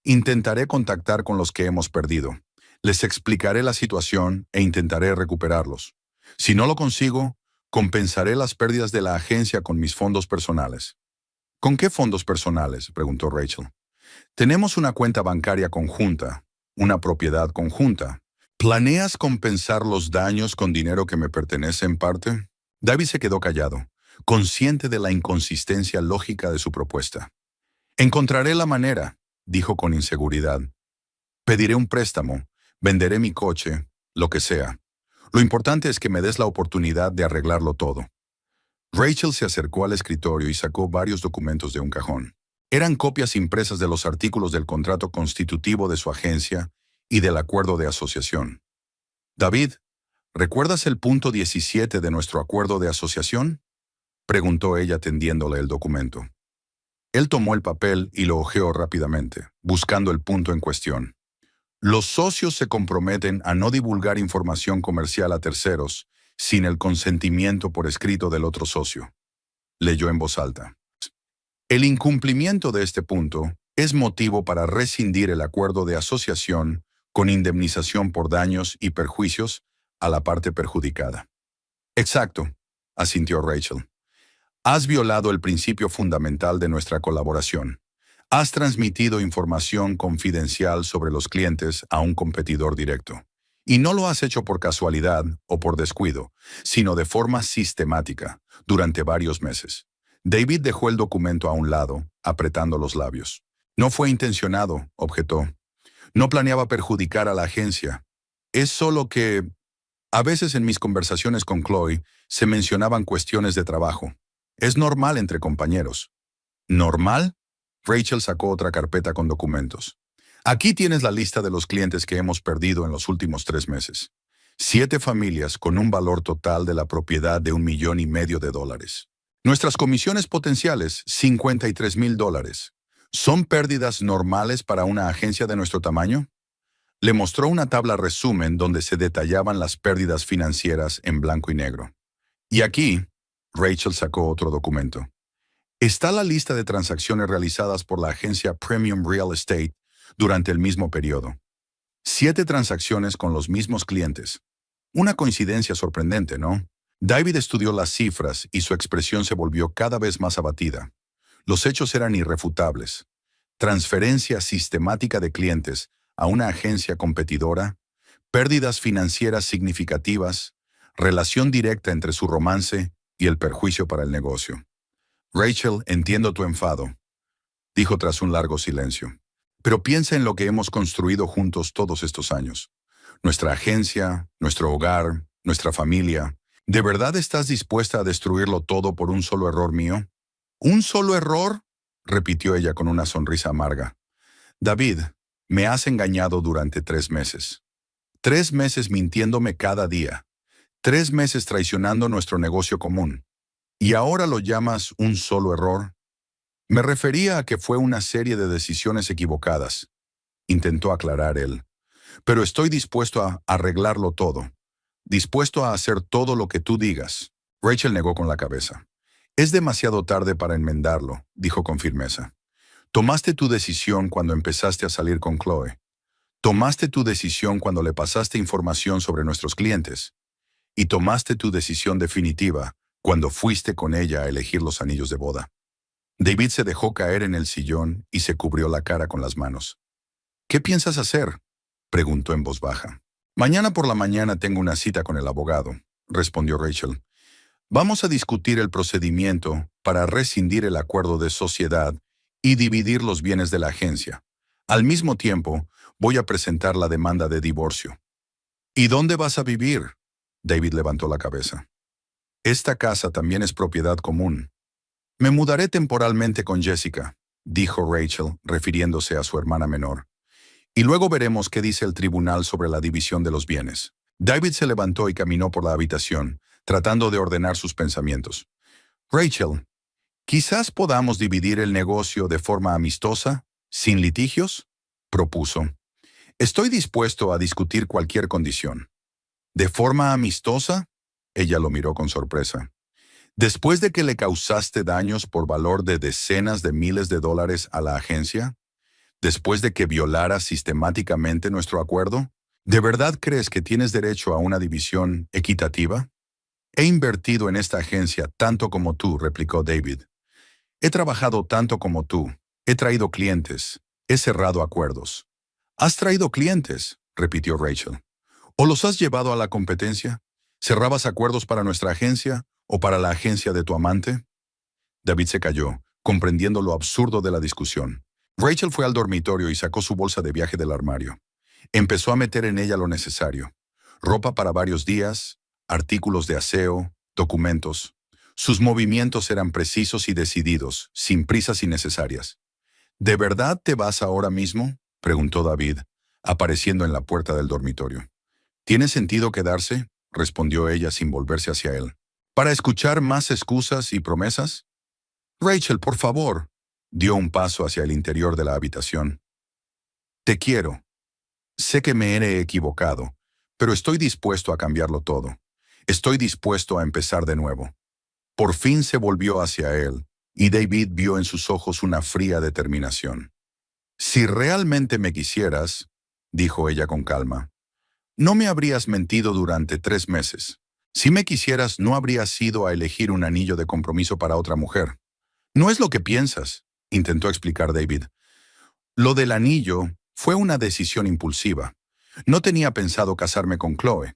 «intentaré contactar con los que hemos perdido. Les explicaré la situación e intentaré recuperarlos. Si no lo consigo, compensaré las pérdidas de la agencia con mis fondos personales». «¿Con qué fondos personales?», preguntó Rachel. «Tenemos una cuenta bancaria conjunta, una propiedad conjunta. ¿Planeas compensar los daños con dinero que me pertenece en parte?» David se quedó callado, consciente de la inconsistencia lógica de su propuesta. «Encontraré la manera», dijo con inseguridad. «Pediré un préstamo, venderé mi coche, lo que sea. Lo importante es que me des la oportunidad de arreglarlo todo». Rachel se acercó al escritorio y sacó varios documentos de un cajón. Eran copias impresas de los artículos del contrato constitutivo de su agencia y del acuerdo de asociación. «David, ¿recuerdas el punto 17 de nuestro acuerdo de asociación?», preguntó ella tendiéndole el documento. Él tomó el papel y lo hojeó rápidamente, buscando el punto en cuestión. «Los socios se comprometen a no divulgar información comercial a terceros sin el consentimiento por escrito del otro socio», leyó en voz alta. «El incumplimiento de este punto es motivo para rescindir el acuerdo de asociación con indemnización por daños y perjuicios a la parte perjudicada». «Exacto», asintió Rachel. «Has violado el principio fundamental de nuestra colaboración. Has transmitido información confidencial sobre los clientes a un competidor directo. Y no lo has hecho por casualidad o por descuido, sino de forma sistemática, durante varios meses». David dejó el documento a un lado, apretando los labios. «No fue intencionado», objetó. «No planeaba perjudicar a la agencia. Es solo que a veces en mis conversaciones con Chloe se mencionaban cuestiones de trabajo. Es normal entre compañeros». «¿Normal?». Rachel sacó otra carpeta con documentos. «Aquí tienes la lista de los clientes que hemos perdido en los últimos 3 meses. 7 familias con un valor total de la propiedad de $1,5 millones. Nuestras comisiones potenciales, $53,000. ¿Son pérdidas normales para una agencia de nuestro tamaño?». Le mostró una tabla resumen donde se detallaban las pérdidas financieras en blanco y negro. «Y aquí», Rachel sacó otro documento. Está la lista de transacciones realizadas por la agencia Premium Real Estate durante el mismo periodo. 7 transacciones con los mismos clientes. Una coincidencia sorprendente, ¿no? David estudió las cifras y su expresión se volvió cada vez más abatida. Los hechos eran irrefutables. Transferencia sistemática de clientes a una agencia competidora, pérdidas financieras significativas, relación directa entre su romance y el perjuicio para el negocio. Rachel, entiendo tu enfado, dijo tras un largo silencio. Pero piensa en lo que hemos construido juntos todos estos años. Nuestra agencia, nuestro hogar, nuestra familia. ¿De verdad estás dispuesta a destruirlo todo por un solo error mío? ¿Un solo error?, repitió ella con una sonrisa amarga. David, me has engañado durante 3 meses. 3 meses mintiéndome cada día. 3 meses traicionando nuestro negocio común. ¿Y ahora lo llamas un solo error? Me refería a que fue una serie de decisiones equivocadas, intentó aclarar él. Pero estoy dispuesto a arreglarlo todo. Dispuesto a hacer todo lo que tú digas. Rachel negó con la cabeza. Es demasiado tarde para enmendarlo, dijo con firmeza. Tomaste tu decisión cuando empezaste a salir con Chloe. Tomaste tu decisión cuando le pasaste información sobre nuestros clientes. Y tomaste tu decisión definitiva cuando fuiste con ella a elegir los anillos de boda. David se dejó caer en el sillón y se cubrió la cara con las manos. ¿Qué piensas hacer?, preguntó en voz baja. Mañana por la mañana tengo una cita con el abogado, respondió Rachel. Vamos a discutir el procedimiento para rescindir el acuerdo de sociedad y dividir los bienes de la agencia. Al mismo tiempo, voy a presentar la demanda de divorcio. ¿Y dónde vas a vivir?, David levantó la cabeza. Esta casa también es propiedad común. Me mudaré temporalmente con Jessica, dijo Rachel, refiriéndose a su hermana menor. Y luego veremos qué dice el tribunal sobre la división de los bienes. David se levantó y caminó por la habitación, tratando de ordenar sus pensamientos. Rachel, quizás podamos dividir el negocio de forma amistosa, sin litigios, propuso. Estoy dispuesto a discutir cualquier condición. ¿De forma amistosa? Ella lo miró con sorpresa. ¿Después de que le causaste daños por valor de decenas de miles de dólares a la agencia? ¿Después de que violaras sistemáticamente nuestro acuerdo? ¿De verdad crees que tienes derecho a una división equitativa? He invertido en esta agencia tanto como tú, replicó David. He trabajado tanto como tú. He traído clientes. He cerrado acuerdos. ¿Has traído clientes?, repitió Rachel. ¿O los has llevado a la competencia? ¿Cerrabas acuerdos para nuestra agencia o para la agencia de tu amante? David se calló, comprendiendo lo absurdo de la discusión. Rachel fue al dormitorio y sacó su bolsa de viaje del armario. Empezó a meter en ella lo necesario. Ropa para varios días, artículos de aseo, documentos. Sus movimientos eran precisos y decididos, sin prisas innecesarias. ¿De verdad te vas ahora mismo?, preguntó David, apareciendo en la puerta del dormitorio. ¿Tiene sentido quedarse?, respondió ella sin volverse hacia él. ¿Para escuchar más excusas y promesas? Rachel, por favor, dio un paso hacia el interior de la habitación. Te quiero. Sé que me he equivocado, pero estoy dispuesto a cambiarlo todo. Estoy dispuesto a empezar de nuevo. Por fin se volvió hacia él, y David vio en sus ojos una fría determinación. Si realmente me quisieras, dijo ella con calma, no me habrías mentido durante 3 meses. Si me quisieras, no habrías ido a elegir un anillo de compromiso para otra mujer. No es lo que piensas, intentó explicar David. Lo del anillo fue una decisión impulsiva. No tenía pensado casarme con Chloe.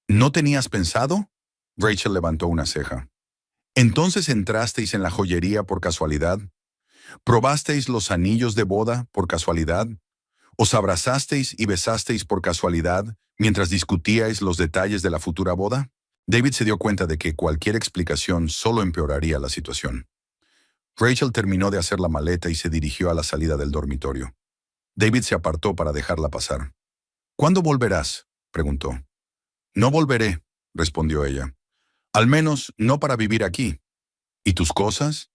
¿No tenías pensado? Rachel levantó una ceja. ¿Entonces entrasteis en la joyería por casualidad? ¿Probasteis los anillos de boda por casualidad? ¿Os abrazasteis y besasteis por casualidad mientras discutíais los detalles de la futura boda? David se dio cuenta de que cualquier explicación solo empeoraría la situación. Rachel terminó de hacer la maleta y se dirigió a la salida del dormitorio. David se apartó para dejarla pasar. ¿Cuándo volverás?, preguntó. No volveré, respondió ella. Al menos no para vivir aquí. ¿Y tus cosas?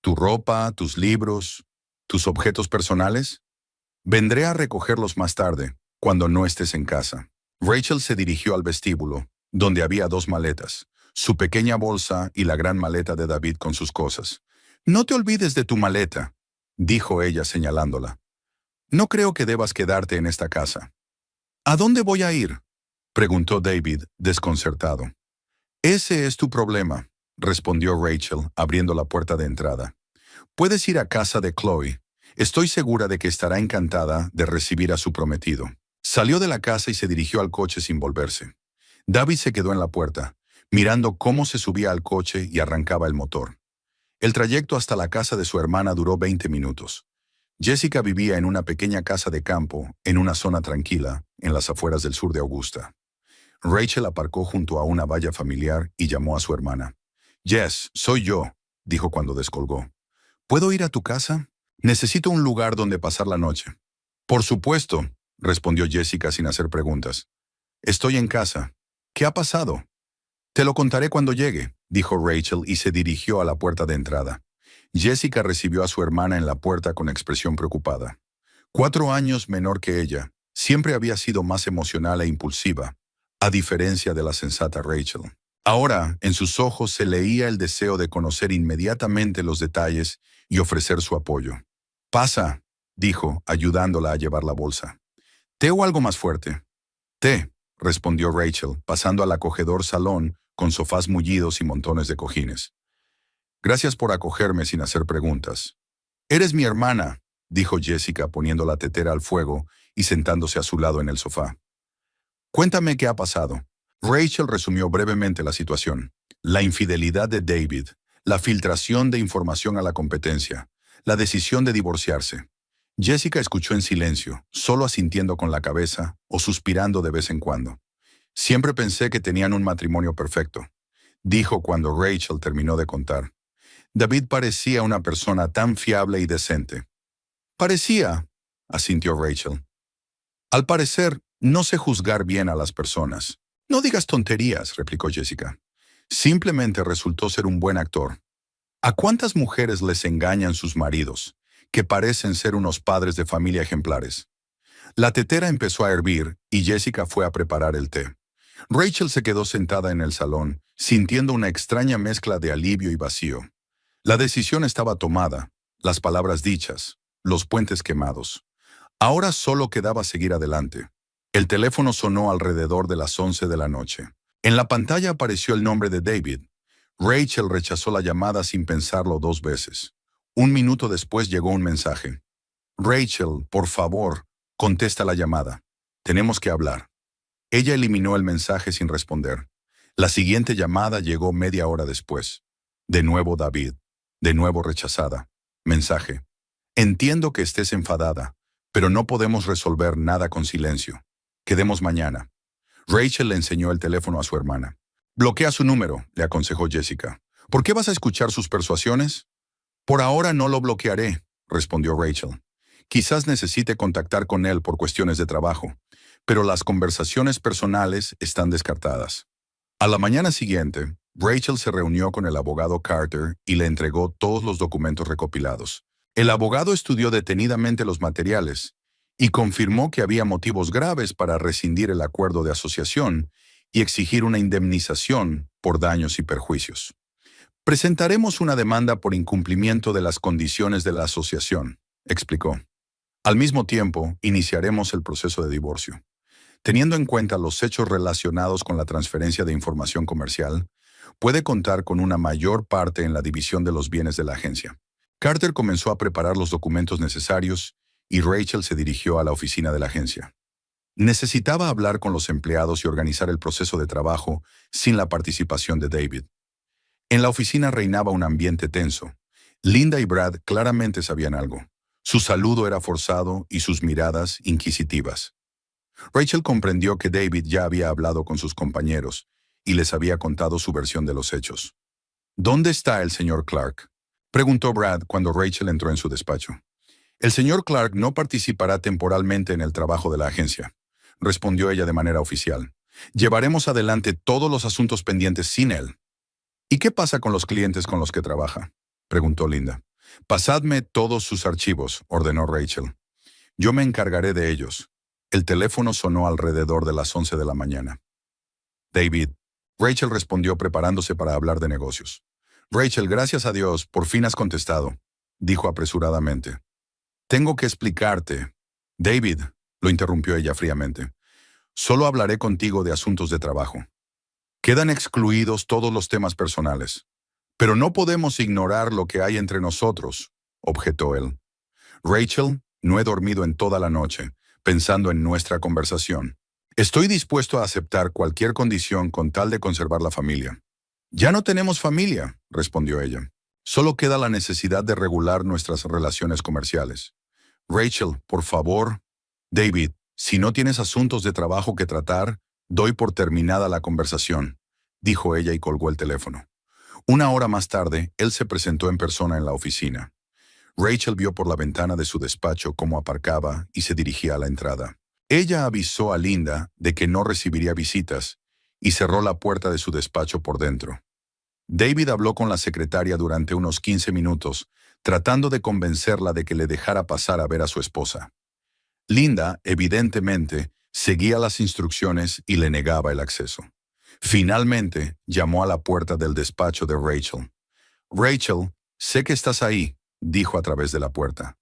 ¿Tu ropa, tus libros, tus objetos personales? Vendré a recogerlos más tarde, cuando no estés en casa. Rachel se dirigió al vestíbulo, donde había 2 maletas, su pequeña bolsa y la gran maleta de David con sus cosas. No te olvides de tu maleta, dijo ella señalándola. No creo que debas quedarte en esta casa. ¿A dónde voy a ir?, preguntó David, desconcertado. Ese es tu problema, respondió Rachel, abriendo la puerta de entrada. Puedes ir a casa de Chloe. Estoy segura de que estará encantada de recibir a su prometido. Salió de la casa y se dirigió al coche sin volverse. David se quedó en la puerta, mirando cómo se subía al coche y arrancaba el motor. El trayecto hasta la casa de su hermana duró 20 minutos. Jessica vivía en una pequeña casa de campo, en una zona tranquila, en las afueras del sur de Augusta. Rachel aparcó junto a una valla familiar y llamó a su hermana. «Jess, soy yo», dijo cuando descolgó. «¿Puedo ir a tu casa? Necesito un lugar donde pasar la noche». «Por supuesto», respondió Jessica sin hacer preguntas. «Estoy en casa. ¿Qué ha pasado?» «Te lo contaré cuando llegue», dijo Rachel y se dirigió a la puerta de entrada. Jessica recibió a su hermana en la puerta con expresión preocupada. 4 años menor que ella, siempre había sido más emocional e impulsiva, a diferencia de la sensata Rachel. Ahora, en sus ojos se leía el deseo de conocer inmediatamente los detalles y ofrecer su apoyo. «Pasa», dijo, ayudándola a llevar la bolsa. «¿Té o algo más fuerte?» «Té», respondió Rachel, pasando al acogedor salón con sofás mullidos y montones de cojines. «Gracias por acogerme sin hacer preguntas». «Eres mi hermana», dijo Jessica poniendo la tetera al fuego y sentándose a su lado en el sofá. «Cuéntame qué ha pasado». Rachel resumió brevemente la situación. La infidelidad de David, la filtración de información a la competencia, la decisión de divorciarse. Jessica escuchó en silencio, solo asintiendo con la cabeza o suspirando de vez en cuando. «Siempre pensé que tenían un matrimonio perfecto», dijo cuando Rachel terminó de contar. «David parecía una persona tan fiable y decente». «Parecía», asintió Rachel. «Al parecer, no sé juzgar bien a las personas». «No digas tonterías», replicó Jessica. «Simplemente resultó ser un buen actor. ¿A cuántas mujeres les engañan sus maridos, que parecen ser unos padres de familia ejemplares?» La tetera empezó a hervir y Jessica fue a preparar el té. Rachel se quedó sentada en el salón, sintiendo una extraña mezcla de alivio y vacío. La decisión estaba tomada, las palabras dichas, los puentes quemados. Ahora solo quedaba seguir adelante. El teléfono sonó alrededor de las 11 de la noche. En la pantalla apareció el nombre de David. Rachel rechazó la llamada sin pensarlo 2 veces. 1 minuto después llegó un mensaje. «Rachel, por favor, contesta la llamada. Tenemos que hablar». Ella eliminó el mensaje sin responder. La siguiente llamada llegó media hora después. De nuevo David. De nuevo rechazada. Mensaje. «Entiendo que estés enfadada, pero no podemos resolver nada con silencio. Quedemos mañana». Rachel le enseñó el teléfono a su hermana. «Bloquea su número», le aconsejó Jessica. «¿Por qué vas a escuchar sus persuasiones?» «Por ahora no lo bloquearé», respondió Rachel. «Quizás necesite contactar con él por cuestiones de trabajo, pero las conversaciones personales están descartadas». A la mañana siguiente, Rachel se reunió con el abogado Carter y le entregó todos los documentos recopilados. El abogado estudió detenidamente los materiales y confirmó que había motivos graves para rescindir el acuerdo de asociación y exigir una indemnización por daños y perjuicios. «Presentaremos una demanda por incumplimiento de las condiciones de la asociación», explicó. «Al mismo tiempo, iniciaremos el proceso de divorcio. Teniendo en cuenta los hechos relacionados con la transferencia de información comercial, puede contar con una mayor parte en la división de los bienes de la agencia». Carter comenzó a preparar los documentos necesarios y Rachel se dirigió a la oficina de la agencia. Necesitaba hablar con los empleados y organizar el proceso de trabajo sin la participación de David. En la oficina reinaba un ambiente tenso. Linda y Brad claramente sabían algo. Su saludo era forzado y sus miradas inquisitivas. Rachel comprendió que David ya había hablado con sus compañeros y les había contado su versión de los hechos. «¿Dónde está el señor Clark?», preguntó Brad cuando Rachel entró en su despacho. «El señor Clark no participará temporalmente en el trabajo de la agencia», respondió ella de manera oficial. «Llevaremos adelante todos los asuntos pendientes sin él». «¿Y qué pasa con los clientes con los que trabaja?», preguntó Linda. «Pasadme todos sus archivos», ordenó Rachel. «Yo me encargaré de ellos». El teléfono sonó alrededor de las 11 de la mañana. «David», Rachel respondió preparándose para hablar de negocios. Rachel, gracias a Dios, por fin has contestado, dijo apresuradamente. Tengo que explicarte. David, lo interrumpió ella fríamente. Solo hablaré contigo de asuntos de trabajo. Quedan excluidos todos los temas personales. Pero no podemos ignorar lo que hay entre nosotros, objetó él. Rachel, no he dormido en toda la noche, pensando en nuestra conversación. Estoy dispuesto a aceptar cualquier condición con tal de conservar la familia. Ya no tenemos familia, respondió ella. Solo queda la necesidad de regular nuestras relaciones comerciales. Rachel, por favor. David, si no tienes asuntos de trabajo que tratar, doy por terminada la conversación, dijo ella y colgó el teléfono. Una hora más tarde, él se presentó en persona en la oficina. Rachel vio por la ventana de su despacho cómo aparcaba y se dirigía a la entrada. Ella avisó a Linda de que no recibiría visitas y cerró la puerta de su despacho por dentro. David habló con la secretaria durante unos 15 minutos, tratando de convencerla de que le dejara pasar a ver a su esposa. Linda, evidentemente, seguía las instrucciones y le negaba el acceso. Finalmente, llamó a la puerta del despacho de Rachel. Rachel, sé que estás ahí, dijo a través de la puerta.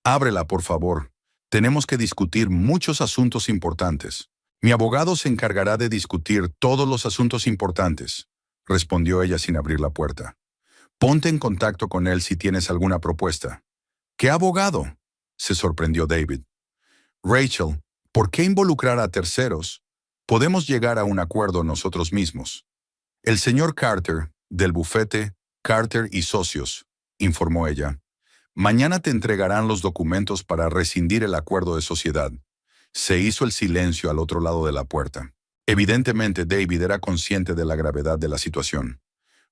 Ábrela, por favor. Tenemos que discutir muchos asuntos importantes. Mi abogado se encargará de discutir todos los asuntos importantes, respondió ella sin abrir la puerta. Ponte en contacto con él si tienes alguna propuesta. ¿Qué abogado?, se sorprendió David. Rachel, ¿por qué involucrar a terceros? Podemos llegar a un acuerdo nosotros mismos. El señor Carter, del bufete Carter y Socios, informó ella. Mañana te entregarán los documentos para rescindir el acuerdo de sociedad. Se hizo el silencio al otro lado de la puerta. Evidentemente, David era consciente de la gravedad de la situación.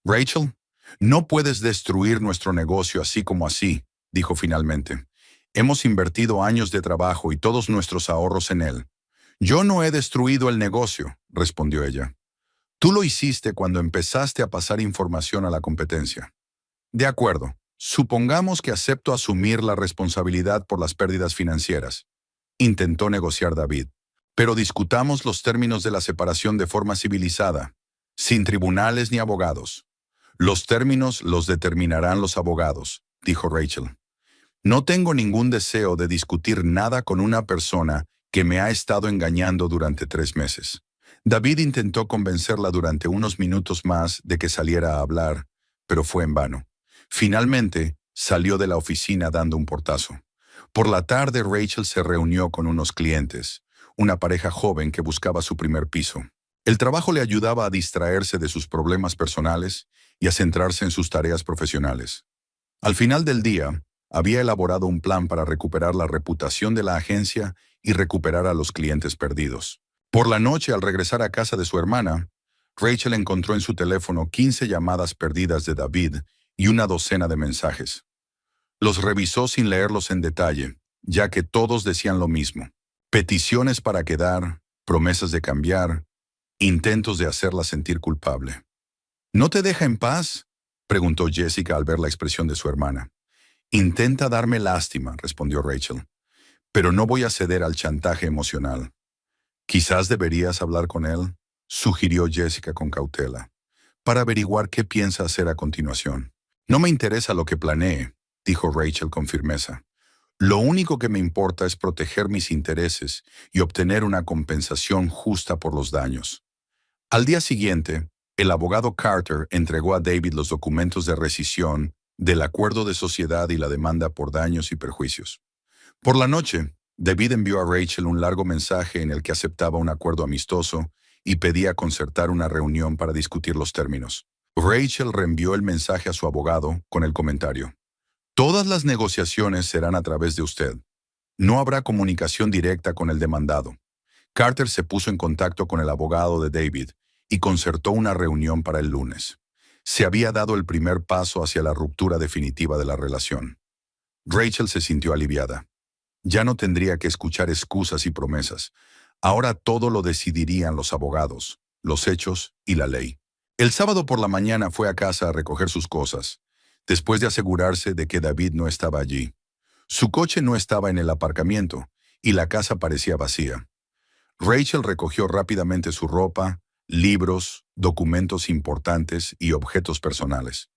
Rachel, no puedes destruir nuestro negocio así como así, dijo finalmente. Hemos invertido años de trabajo y todos nuestros ahorros en él. Yo no he destruido el negocio, respondió ella. Tú lo hiciste cuando empezaste a pasar información a la competencia. De acuerdo, supongamos que acepto asumir la responsabilidad por las pérdidas financieras. Intentó negociar David. Pero discutamos los términos de la separación de forma civilizada, sin tribunales ni abogados. Los términos los determinarán los abogados, dijo Rachel. No tengo ningún deseo de discutir nada con una persona que me ha estado engañando durante 3 meses. David intentó convencerla durante unos minutos más de que saliera a hablar, pero fue en vano. Finalmente, salió de la oficina dando un portazo. Por la tarde, Rachel se reunió con unos clientes, una pareja joven que buscaba su primer piso. El trabajo le ayudaba a distraerse de sus problemas personales y a centrarse en sus tareas profesionales. Al final del día, había elaborado un plan para recuperar la reputación de la agencia y recuperar a los clientes perdidos. Por la noche, al regresar a casa de su hermana, Rachel encontró en su teléfono 15 llamadas perdidas de David y una docena de mensajes. Los revisó sin leerlos en detalle, ya que todos decían lo mismo. Peticiones para quedar, promesas de cambiar, intentos de hacerla sentir culpable. ¿No te deja en paz?, preguntó Jessica al ver la expresión de su hermana. Intenta darme lástima, respondió Rachel, pero no voy a ceder al chantaje emocional. Quizás deberías hablar con él, sugirió Jessica con cautela, para averiguar qué piensa hacer a continuación. No me interesa lo que planee, dijo Rachel con firmeza. Lo único que me importa es proteger mis intereses y obtener una compensación justa por los daños. Al día siguiente, el abogado Carter entregó a David los documentos de rescisión del acuerdo de sociedad y la demanda por daños y perjuicios. Por la noche, David envió a Rachel un largo mensaje en el que aceptaba un acuerdo amistoso y pedía concertar una reunión para discutir los términos. Rachel reenvió el mensaje a su abogado con el comentario: todas las negociaciones serán a través de usted. No habrá comunicación directa con el demandado. Carter se puso en contacto con el abogado de David y concertó una reunión para el lunes. Se había dado el primer paso hacia la ruptura definitiva de la relación. Rachel se sintió aliviada. Ya no tendría que escuchar excusas y promesas. Ahora todo lo decidirían los abogados, los hechos y la ley. El sábado por la mañana fue a casa a recoger sus cosas, después de asegurarse de que David no estaba allí. Su coche no estaba en el aparcamiento y la casa parecía vacía. Rachel recogió rápidamente su ropa, libros, documentos importantes y objetos personales.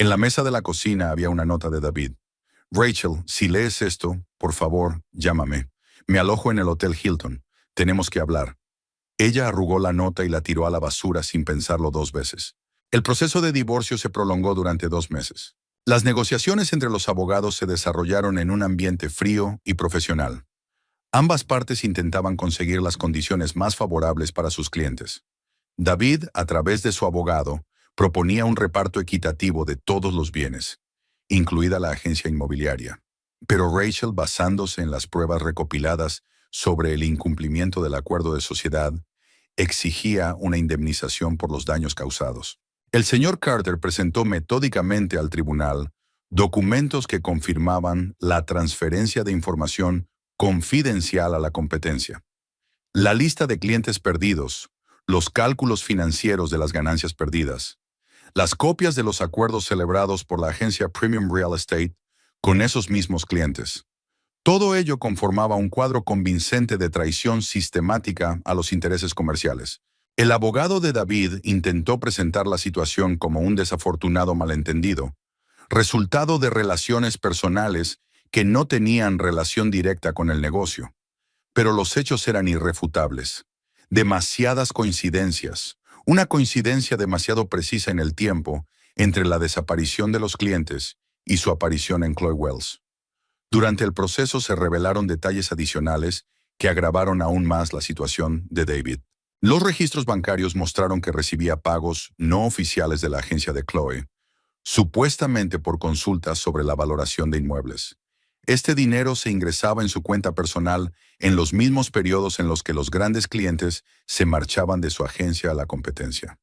En la mesa de la cocina había una nota de David. Rachel, si lees esto, por favor, llámame. Me alojo en el Hotel Hilton. Tenemos que hablar. Ella arrugó la nota y la tiró a la basura sin pensarlo 2 veces. El proceso de divorcio se prolongó durante 2 meses. Las negociaciones entre los abogados se desarrollaron en un ambiente frío y profesional. Ambas partes intentaban conseguir las condiciones más favorables para sus clientes. David, a través de su abogado, proponía un reparto equitativo de todos los bienes, incluida la agencia inmobiliaria. Pero Rachel, basándose en las pruebas recopiladas sobre el incumplimiento del acuerdo de sociedad, exigía una indemnización por los daños causados. El señor Carter presentó metódicamente al tribunal documentos que confirmaban la transferencia de información confidencial a la competencia. La lista de clientes perdidos, los cálculos financieros de las ganancias perdidas, las copias de los acuerdos celebrados por la agencia Premium Real Estate con esos mismos clientes. Todo ello conformaba un cuadro convincente de traición sistemática a los intereses comerciales. El abogado de David intentó presentar la situación como un desafortunado malentendido, resultado de relaciones personales que no tenían relación directa con el negocio. Pero los hechos eran irrefutables. Demasiadas coincidencias, una coincidencia demasiado precisa en el tiempo entre la desaparición de los clientes y su aparición en Chloe Wells. Durante el proceso se revelaron detalles adicionales que agravaron aún más la situación de David. Los registros bancarios mostraron que recibía pagos no oficiales de la agencia de Chloe, supuestamente por consultas sobre la valoración de inmuebles. Este dinero se ingresaba en su cuenta personal en los mismos periodos en los que los grandes clientes se marchaban de su agencia a la competencia.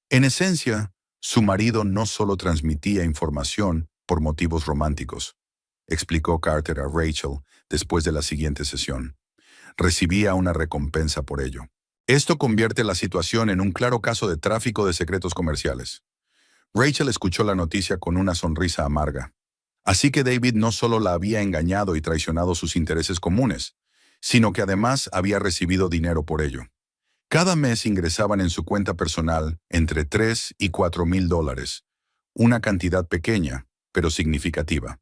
En esencia, su marido no solo transmitía información por motivos románticos, explicó Carter a Rachel después de la siguiente sesión. Recibía una recompensa por ello. Esto convierte la situación en un claro caso de tráfico de secretos comerciales. Rachel escuchó la noticia con una sonrisa amarga. Así que David no solo la había engañado y traicionado sus intereses comunes, sino que además había recibido dinero por ello. Cada mes ingresaban en su cuenta personal entre $3,000 y $4,000, una cantidad pequeña, pero significativa.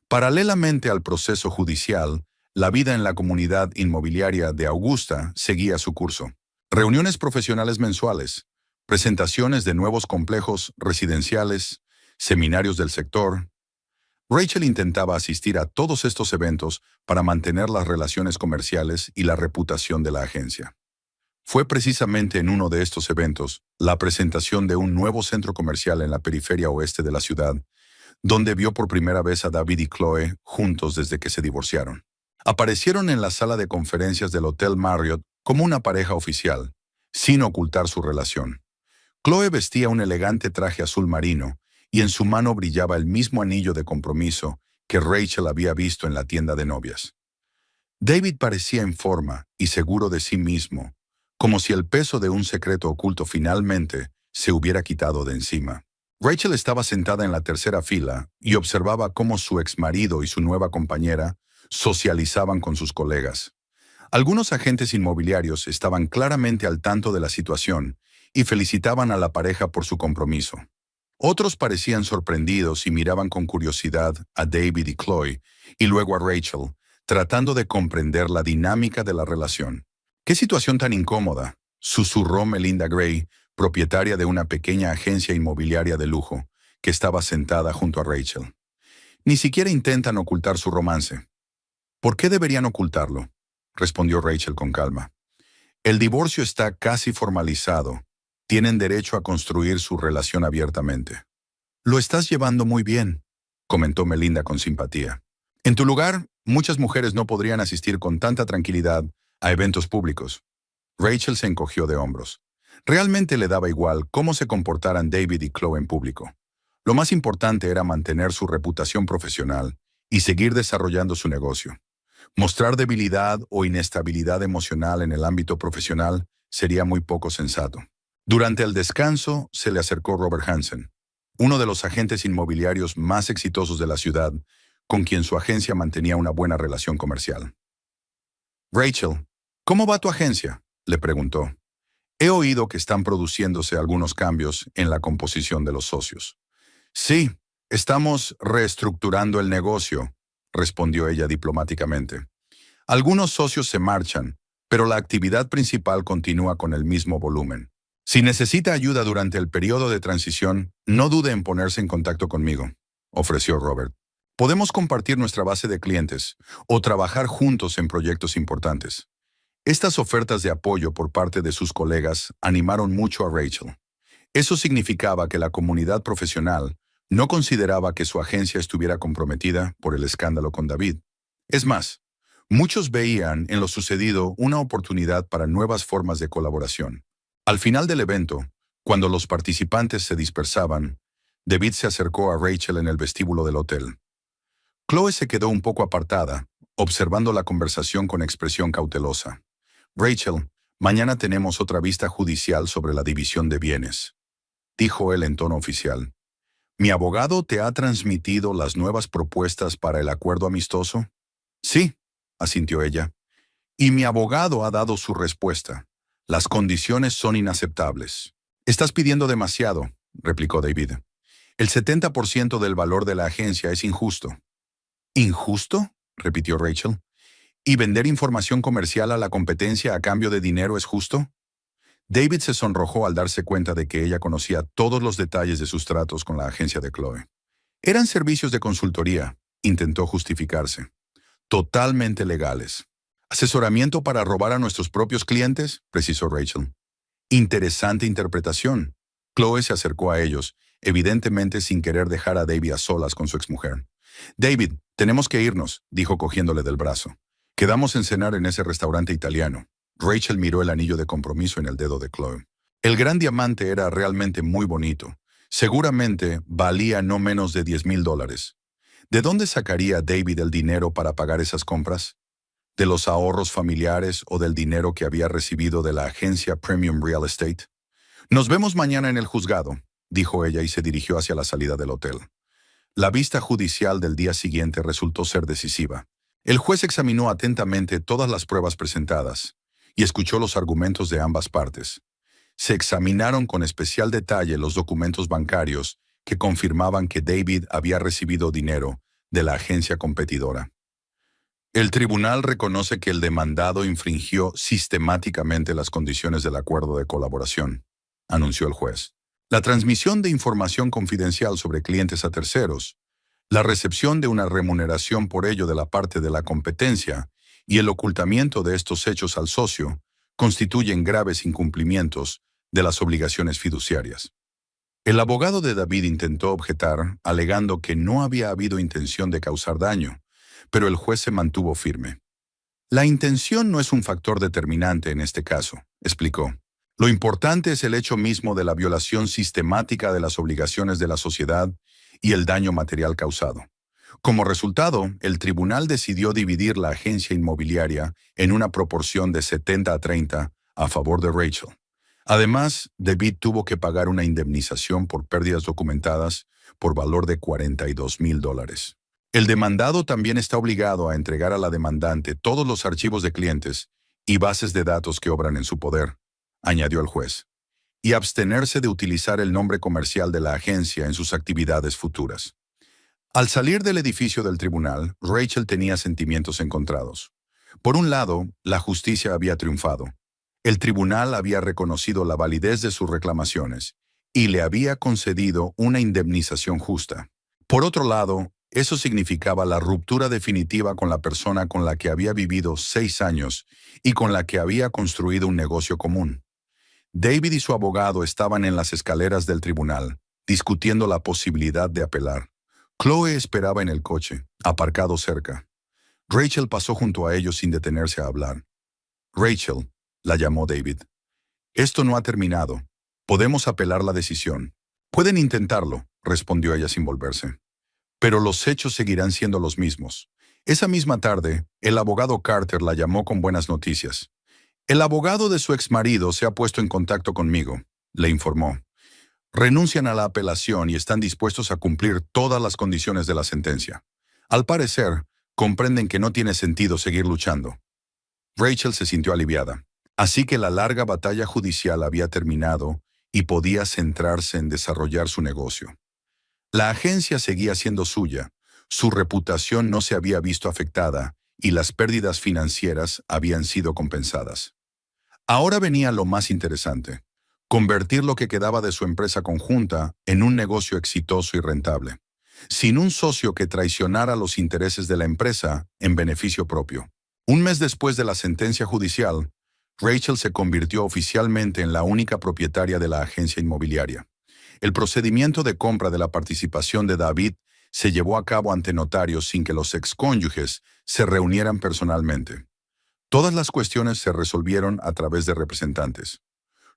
Paralelamente al proceso judicial, la vida en la comunidad inmobiliaria de Augusta seguía su curso. Reuniones profesionales mensuales, presentaciones de nuevos complejos residenciales, seminarios del sector. Rachel intentaba asistir a todos estos eventos para mantener las relaciones comerciales y la reputación de la agencia. Fue precisamente en uno de estos eventos, la presentación de un nuevo centro comercial en la periferia oeste de la ciudad, donde vio por primera vez a David y Chloe juntos desde que se divorciaron. Aparecieron en la sala de conferencias del Hotel Marriott como una pareja oficial, sin ocultar su relación. Chloe vestía un elegante traje azul marino y en su mano brillaba el mismo anillo de compromiso que Rachel había visto en la tienda de novias. David parecía en forma y seguro de sí mismo, como si el peso de un secreto oculto finalmente se hubiera quitado de encima. Rachel estaba sentada en la tercera fila y observaba cómo su exmarido y su nueva compañera socializaban con sus colegas. Algunos agentes inmobiliarios estaban claramente al tanto de la situación y felicitaban a la pareja por su compromiso. Otros parecían sorprendidos y miraban con curiosidad a David y Chloe y luego a Rachel, tratando de comprender la dinámica de la relación. «¿Qué situación tan incómoda?», susurró Melinda Gray, propietaria de una pequeña agencia inmobiliaria de lujo, que estaba sentada junto a Rachel. «Ni siquiera intentan ocultar su romance». «¿Por qué deberían ocultarlo?», respondió Rachel con calma. «El divorcio está casi formalizado. Tienen derecho a construir su relación abiertamente». «Lo estás llevando muy bien», comentó Melinda con simpatía. «En tu lugar, muchas mujeres no podrían asistir con tanta tranquilidad a eventos públicos». Rachel se encogió de hombros. Realmente le daba igual cómo se comportaran David y Chloe en público. Lo más importante era mantener su reputación profesional y seguir desarrollando su negocio. Mostrar debilidad o inestabilidad emocional en el ámbito profesional sería muy poco sensato. Durante el descanso, se le acercó Robert Hansen, uno de los agentes inmobiliarios más exitosos de la ciudad, con quien su agencia mantenía una buena relación comercial. «Rachel, ¿cómo va tu agencia?», le preguntó. «He oído que están produciéndose algunos cambios en la composición de los socios». «Sí, Estamos reestructurando el negocio, respondió ella diplomáticamente. Algunos socios se marchan, pero la actividad principal continúa con el mismo volumen. Si necesita ayuda durante el periodo de transición, no dude en ponerse en contacto conmigo, ofreció Robert. Podemos compartir nuestra base de clientes o trabajar juntos en proyectos importantes. Estas ofertas de apoyo por parte de sus colegas animaron mucho a Rachel. Eso significaba que la comunidad profesional no consideraba que su agencia estuviera comprometida por el escándalo con David. Es más, muchos veían en lo sucedido una oportunidad para nuevas formas de colaboración. Al final del evento, cuando los participantes se dispersaban, David se acercó a Rachel en el vestíbulo del hotel. Chloe se quedó un poco apartada, observando la conversación con expresión cautelosa. Rachel, mañana tenemos otra vista judicial sobre la división de bienes, dijo él en tono oficial. ¿Mi abogado te ha transmitido las nuevas propuestas para el acuerdo amistoso? Sí, asintió ella. Y mi abogado ha dado su respuesta. Las condiciones son inaceptables. Estás pidiendo demasiado, replicó David. El 70% del valor de la agencia es injusto. ¿Injusto?, repitió Rachel. ¿Y vender información comercial a la competencia a cambio de dinero es justo? David se sonrojó al darse cuenta de que ella conocía todos los detalles de sus tratos con la agencia de Chloe. Eran servicios de consultoría, intentó justificarse. Totalmente legales. ¿Asesoramiento para robar a nuestros propios clientes?, precisó Rachel. Interesante interpretación. Chloe se acercó a ellos, evidentemente sin querer dejar a David a solas con su exmujer. David, tenemos que irnos, dijo cogiéndole del brazo. Quedamos en cenar en ese restaurante italiano. Rachel miró el anillo de compromiso en el dedo de Chloe. El gran diamante era realmente muy bonito. Seguramente valía no menos de $10,000. ¿De dónde sacaría David el dinero para pagar esas compras? ¿De los ahorros familiares o del dinero que había recibido de la agencia Premium Real Estate? Nos vemos mañana en el juzgado, dijo ella y se dirigió hacia la salida del hotel. La vista judicial del día siguiente resultó ser decisiva. El juez examinó atentamente todas las pruebas presentadas y escuchó los argumentos de ambas partes. Se examinaron con especial detalle los documentos bancarios que confirmaban que David había recibido dinero de la agencia competidora. El tribunal reconoce que el demandado infringió sistemáticamente las condiciones del acuerdo de colaboración, anunció el juez. La transmisión de información confidencial sobre clientes a terceros, la recepción de una remuneración por ello de la parte de la competencia y el ocultamiento de estos hechos al socio constituyen graves incumplimientos de las obligaciones fiduciarias. El abogado de David intentó objetar, alegando que no había habido intención de causar daño, pero el juez se mantuvo firme. La intención no es un factor determinante en este caso, explicó. Lo importante es el hecho mismo de la violación sistemática de las obligaciones de la sociedad y el daño material causado. Como resultado, el tribunal decidió dividir la agencia inmobiliaria en una proporción de 70-30 a favor de Rachel. Además, David tuvo que pagar una indemnización por pérdidas documentadas por valor de $42,000. El demandado también está obligado a entregar a la demandante todos los archivos de clientes y bases de datos que obran en su poder, añadió el juez, y abstenerse de utilizar el nombre comercial de la agencia en sus actividades futuras. Al salir del edificio del tribunal, Rachel tenía sentimientos encontrados. Por un lado, la justicia había triunfado. El tribunal había reconocido la validez de sus reclamaciones y le había concedido una indemnización justa. Por otro lado, eso significaba la ruptura definitiva con la persona con la que había vivido 6 años y con la que había construido un negocio común. David y su abogado estaban en las escaleras del tribunal, discutiendo la posibilidad de apelar. Chloe esperaba en el coche, aparcado cerca. Rachel pasó junto a ellos sin detenerse a hablar. Rachel, la llamó David. Esto no ha terminado. Podemos apelar la decisión. Pueden intentarlo, respondió ella sin volverse. Pero los hechos seguirán siendo los mismos. Esa misma tarde, el abogado Carter la llamó con buenas noticias. El abogado de su exmarido se ha puesto en contacto conmigo, le informó. Renuncian a la apelación y están dispuestos a cumplir todas las condiciones de la sentencia. Al parecer, comprenden que no tiene sentido seguir luchando. Rachel se sintió aliviada. Así que la larga batalla judicial había terminado y podía centrarse en desarrollar su negocio. La agencia seguía siendo suya, su reputación no se había visto afectada y las pérdidas financieras habían sido compensadas. Ahora venía lo más interesante: convertir lo que quedaba de su empresa conjunta en un negocio exitoso y rentable, sin un socio que traicionara los intereses de la empresa en beneficio propio. Un mes después de la sentencia judicial, Rachel se convirtió oficialmente en la única propietaria de la agencia inmobiliaria. El procedimiento de compra de la participación de David se llevó a cabo ante notarios sin que los excónyuges se reunieran personalmente. Todas las cuestiones se resolvieron a través de representantes.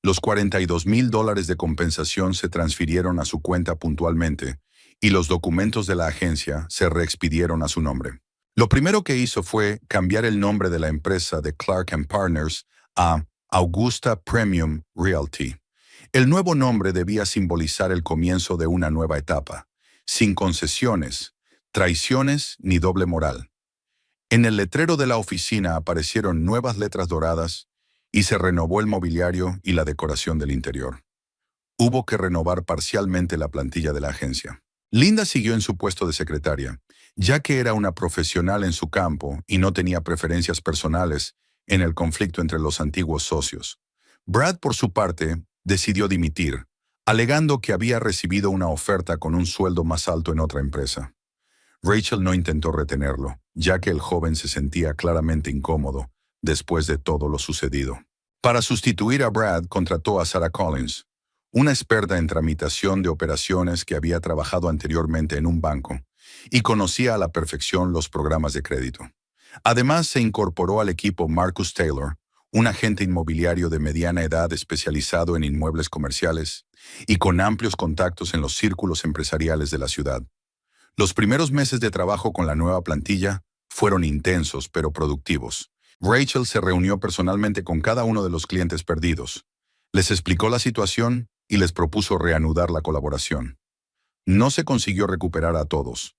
Los $42,000 de compensación se transfirieron a su cuenta puntualmente y los documentos de la agencia se reexpidieron a su nombre. Lo primero que hizo fue cambiar el nombre de la empresa de Clark & Partners a Augusta Premium Realty. El nuevo nombre debía simbolizar el comienzo de una nueva etapa, sin concesiones, traiciones ni doble moral. En el letrero de la oficina aparecieron nuevas letras doradas y se renovó el mobiliario y la decoración del interior. Hubo que renovar parcialmente la plantilla de la agencia. Linda siguió en su puesto de secretaria, ya que era una profesional en su campo y no tenía preferencias personales en el conflicto entre los antiguos socios. Brad, por su parte, decidió dimitir, alegando que había recibido una oferta con un sueldo más alto en otra empresa. Rachel no intentó retenerlo, ya que el joven se sentía claramente incómodo después de todo lo sucedido. Para sustituir a Brad, contrató a Sarah Collins, una experta en tramitación de operaciones que había trabajado anteriormente en un banco y conocía a la perfección los programas de crédito. Además, se incorporó al equipo Marcus Taylor, un agente inmobiliario de mediana edad especializado en inmuebles comerciales y con amplios contactos en los círculos empresariales de la ciudad. Los primeros meses de trabajo con la nueva plantilla fueron intensos pero productivos. Rachel se reunió personalmente con cada uno de los clientes perdidos, les explicó la situación y les propuso reanudar la colaboración. No se consiguió recuperar a todos.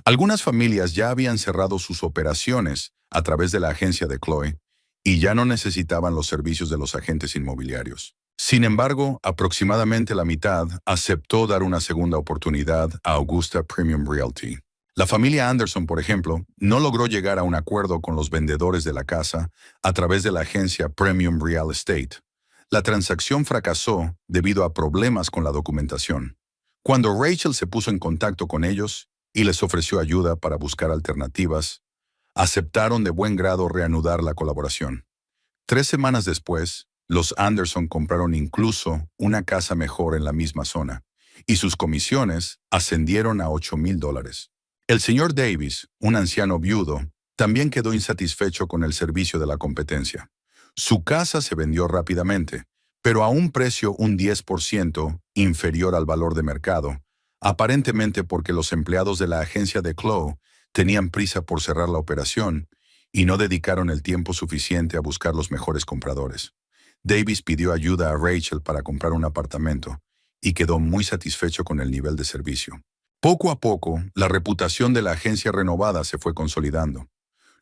Algunas familias ya habían cerrado sus operaciones a través de la agencia de Chloe y ya no necesitaban los servicios de los agentes inmobiliarios. Sin embargo, aproximadamente la mitad aceptó dar una segunda oportunidad a Augusta Premium Realty. La familia Anderson, por ejemplo, no logró llegar a un acuerdo con los vendedores de la casa a través de la agencia Premium Real Estate. La transacción fracasó debido a problemas con la documentación. Cuando Rachel se puso en contacto con ellos y les ofreció ayuda para buscar alternativas, aceptaron de buen grado reanudar la colaboración. 3 semanas después, los Anderson compraron incluso una casa mejor en la misma zona, y sus comisiones ascendieron a $8,000. El señor Davis, un anciano viudo, también quedó insatisfecho con el servicio de la competencia. Su casa se vendió rápidamente, pero a un precio un 10% inferior al valor de mercado, aparentemente porque los empleados de la agencia de Chloe tenían prisa por cerrar la operación y no dedicaron el tiempo suficiente a buscar los mejores compradores. Davis pidió ayuda a Rachel para comprar un apartamento y quedó muy satisfecho con el nivel de servicio. Poco a poco, la reputación de la agencia renovada se fue consolidando.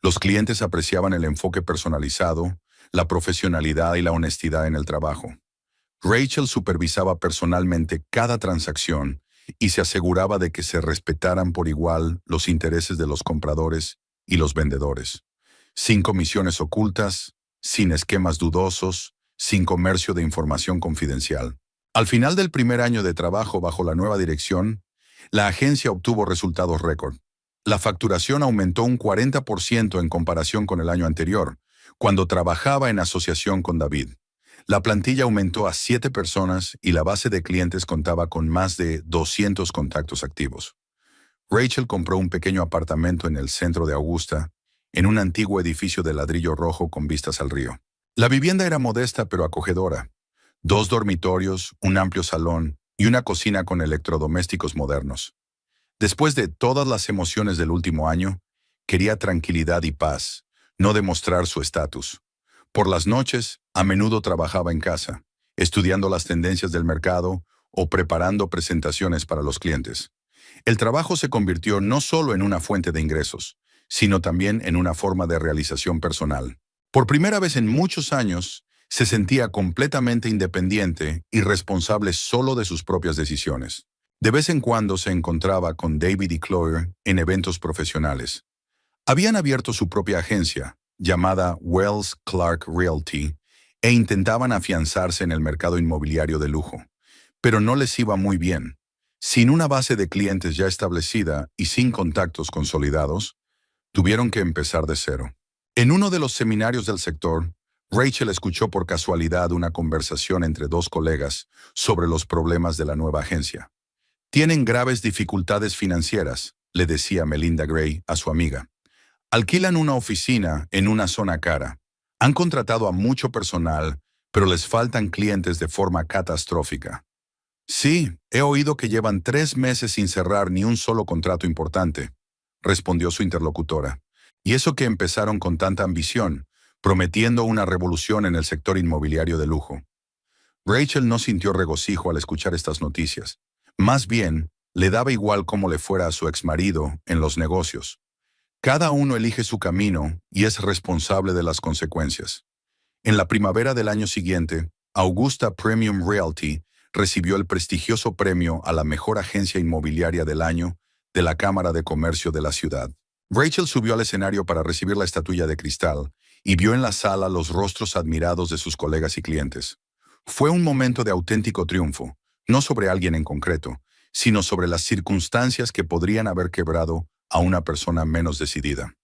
Los clientes apreciaban el enfoque personalizado, la profesionalidad y la honestidad en el trabajo. Rachel supervisaba personalmente cada transacción y se aseguraba de que se respetaran por igual los intereses de los compradores y los vendedores, sin comisiones ocultas, sin esquemas dudosos, sin comercio de información confidencial. Al final del primer año de trabajo bajo la nueva dirección, la agencia obtuvo resultados récord. La facturación aumentó un 40% en comparación con el año anterior, cuando trabajaba en asociación con David. La plantilla aumentó a 7 personas y la base de clientes contaba con más de 200 contactos activos. Rachel compró un pequeño apartamento en el centro de Augusta, en un antiguo edificio de ladrillo rojo con vistas al río. La vivienda era modesta pero acogedora. 2 dormitorios, un amplio salón y una cocina con electrodomésticos modernos. Después de todas las emociones del último año, quería tranquilidad y paz, no demostrar su estatus. Por las noches, a menudo trabajaba en casa, estudiando las tendencias del mercado o preparando presentaciones para los clientes. El trabajo se convirtió no solo en una fuente de ingresos, sino también en una forma de realización personal. Por primera vez en muchos años, se sentía completamente independiente y responsable solo de sus propias decisiones. De vez en cuando se encontraba con David y Chloe en eventos profesionales. Habían abierto su propia agencia, llamada Wells Clark Realty, e intentaban afianzarse en el mercado inmobiliario de lujo. Pero no les iba muy bien. Sin una base de clientes ya establecida y sin contactos consolidados, tuvieron que empezar de cero. En uno de los seminarios del sector, Rachel escuchó por casualidad una conversación entre dos colegas sobre los problemas de la nueva agencia. Tienen graves dificultades financieras, le decía Melinda Gray a su amiga. Alquilan una oficina en una zona cara. Han contratado a mucho personal, pero les faltan clientes de forma catastrófica. Sí, he oído que llevan 3 meses sin cerrar ni un solo contrato importante, respondió su interlocutora. Y eso que empezaron con tanta ambición, prometiendo una revolución en el sector inmobiliario de lujo. Rachel no sintió regocijo al escuchar estas noticias. Más bien, le daba igual cómo le fuera a su exmarido en los negocios. Cada uno elige su camino y es responsable de las consecuencias. En la primavera del año siguiente, Augusta Premium Realty recibió el prestigioso premio a la mejor agencia inmobiliaria del año de la Cámara de Comercio de la ciudad. Rachel subió al escenario para recibir la estatuilla de cristal y vio en la sala los rostros admirados de sus colegas y clientes. Fue un momento de auténtico triunfo, no sobre alguien en concreto, sino sobre las circunstancias que podrían haber quebrado a una persona menos decidida.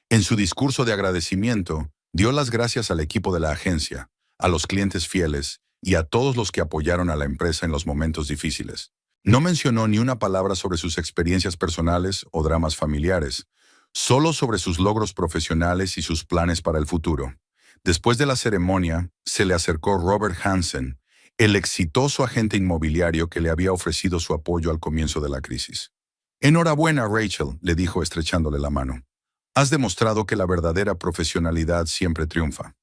En su discurso de agradecimiento, dio las gracias al equipo de la agencia, a los clientes fieles y a todos los que apoyaron a la empresa en los momentos difíciles. No mencionó ni una palabra sobre sus experiencias personales o dramas familiares, solo sobre sus logros profesionales y sus planes para el futuro. Después de la ceremonia, se le acercó Robert Hansen, el exitoso agente inmobiliario que le había ofrecido su apoyo al comienzo de la crisis. Enhorabuena, Rachel, le dijo estrechándole la mano. Has demostrado que la verdadera profesionalidad siempre triunfa.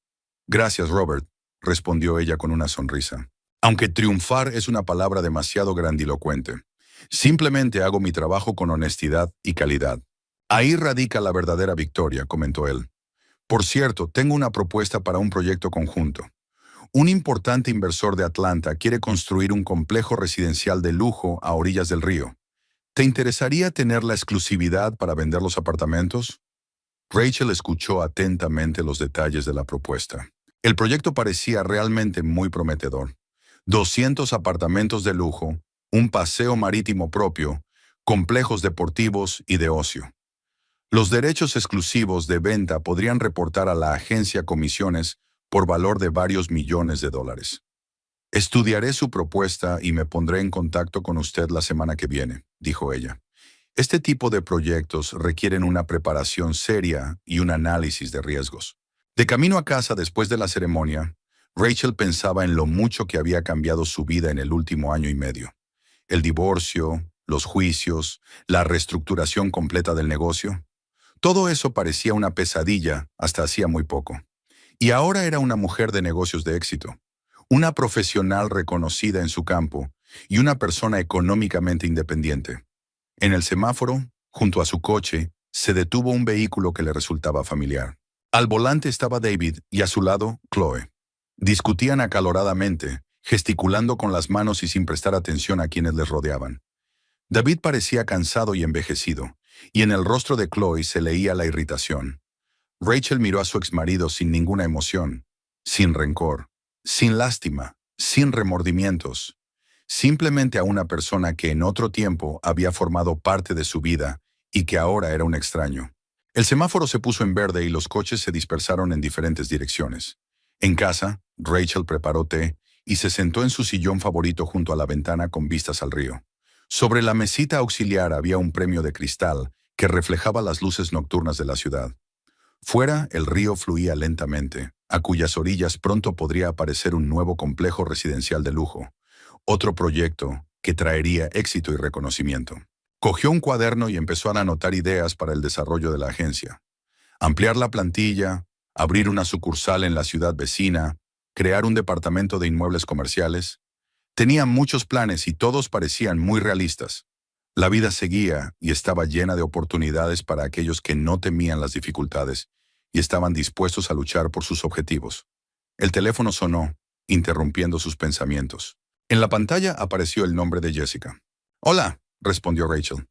Gracias, Robert, respondió ella con una sonrisa. Aunque triunfar es una palabra demasiado grandilocuente. Simplemente hago mi trabajo con honestidad y calidad. Ahí radica la verdadera victoria, comentó él. Por cierto, tengo una propuesta para un proyecto conjunto. Un importante inversor de Atlanta quiere construir un complejo residencial de lujo a orillas del río. ¿Te interesaría tener la exclusividad para vender los apartamentos? Rachel escuchó atentamente los detalles de la propuesta. El proyecto parecía realmente muy prometedor. 200 apartamentos de lujo, un paseo marítimo propio, complejos deportivos y de ocio. Los derechos exclusivos de venta podrían reportar a la agencia comisiones por valor de varios millones de dólares. Estudiaré su propuesta y me pondré en contacto con usted la semana que viene, dijo ella. Este tipo de proyectos requieren una preparación seria y un análisis de riesgos. De camino a casa después de la ceremonia, Rachel pensaba en lo mucho que había cambiado su vida en el último año y medio. El divorcio, los juicios, la reestructuración completa del negocio. Todo eso parecía una pesadilla hasta hacía muy poco. Y ahora era una mujer de negocios de éxito, una profesional reconocida en su campo y una persona económicamente independiente. En el semáforo, junto a su coche, se detuvo un vehículo que le resultaba familiar. Al volante estaba David y a su lado, Chloe. Discutían acaloradamente, gesticulando con las manos y sin prestar atención a quienes les rodeaban. David parecía cansado y envejecido, y en el rostro de Chloe se leía la irritación. Rachel miró a su exmarido sin ninguna emoción, sin rencor, sin lástima, sin remordimientos. Simplemente a una persona que en otro tiempo había formado parte de su vida y que ahora era un extraño. El semáforo se puso en verde y los coches se dispersaron en diferentes direcciones. En casa, Rachel preparó té y se sentó en su sillón favorito junto a la ventana con vistas al río. Sobre la mesita auxiliar había un premio de cristal que reflejaba las luces nocturnas de la ciudad. Fuera, el río fluía lentamente, a cuyas orillas pronto podría aparecer un nuevo complejo residencial de lujo, otro proyecto que traería éxito y reconocimiento. Cogió un cuaderno y empezó a anotar ideas para el desarrollo de la agencia. Ampliar la plantilla, abrir una sucursal en la ciudad vecina, crear un departamento de inmuebles comerciales. Tenía muchos planes y todos parecían muy realistas. La vida seguía y estaba llena de oportunidades para aquellos que no temían las dificultades y estaban dispuestos a luchar por sus objetivos. El teléfono sonó, interrumpiendo sus pensamientos. En la pantalla apareció el nombre de Jessica. Hola, respondió Rachel.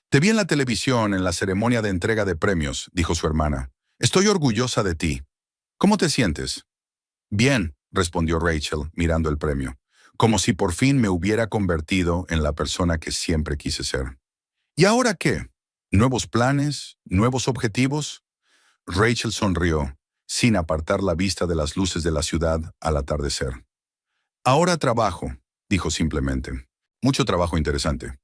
Te vi en la televisión en la ceremonia de entrega de premios, dijo su hermana. Estoy orgullosa de ti. ¿Cómo te sientes? Bien, respondió Rachel, mirando el premio, como si por fin me hubiera convertido en la persona que siempre quise ser. ¿Y ahora qué? ¿Nuevos planes? ¿Nuevos objetivos? Rachel sonrió, sin apartar la vista de las luces de la ciudad al atardecer. Ahora trabajo, dijo simplemente. Mucho trabajo interesante.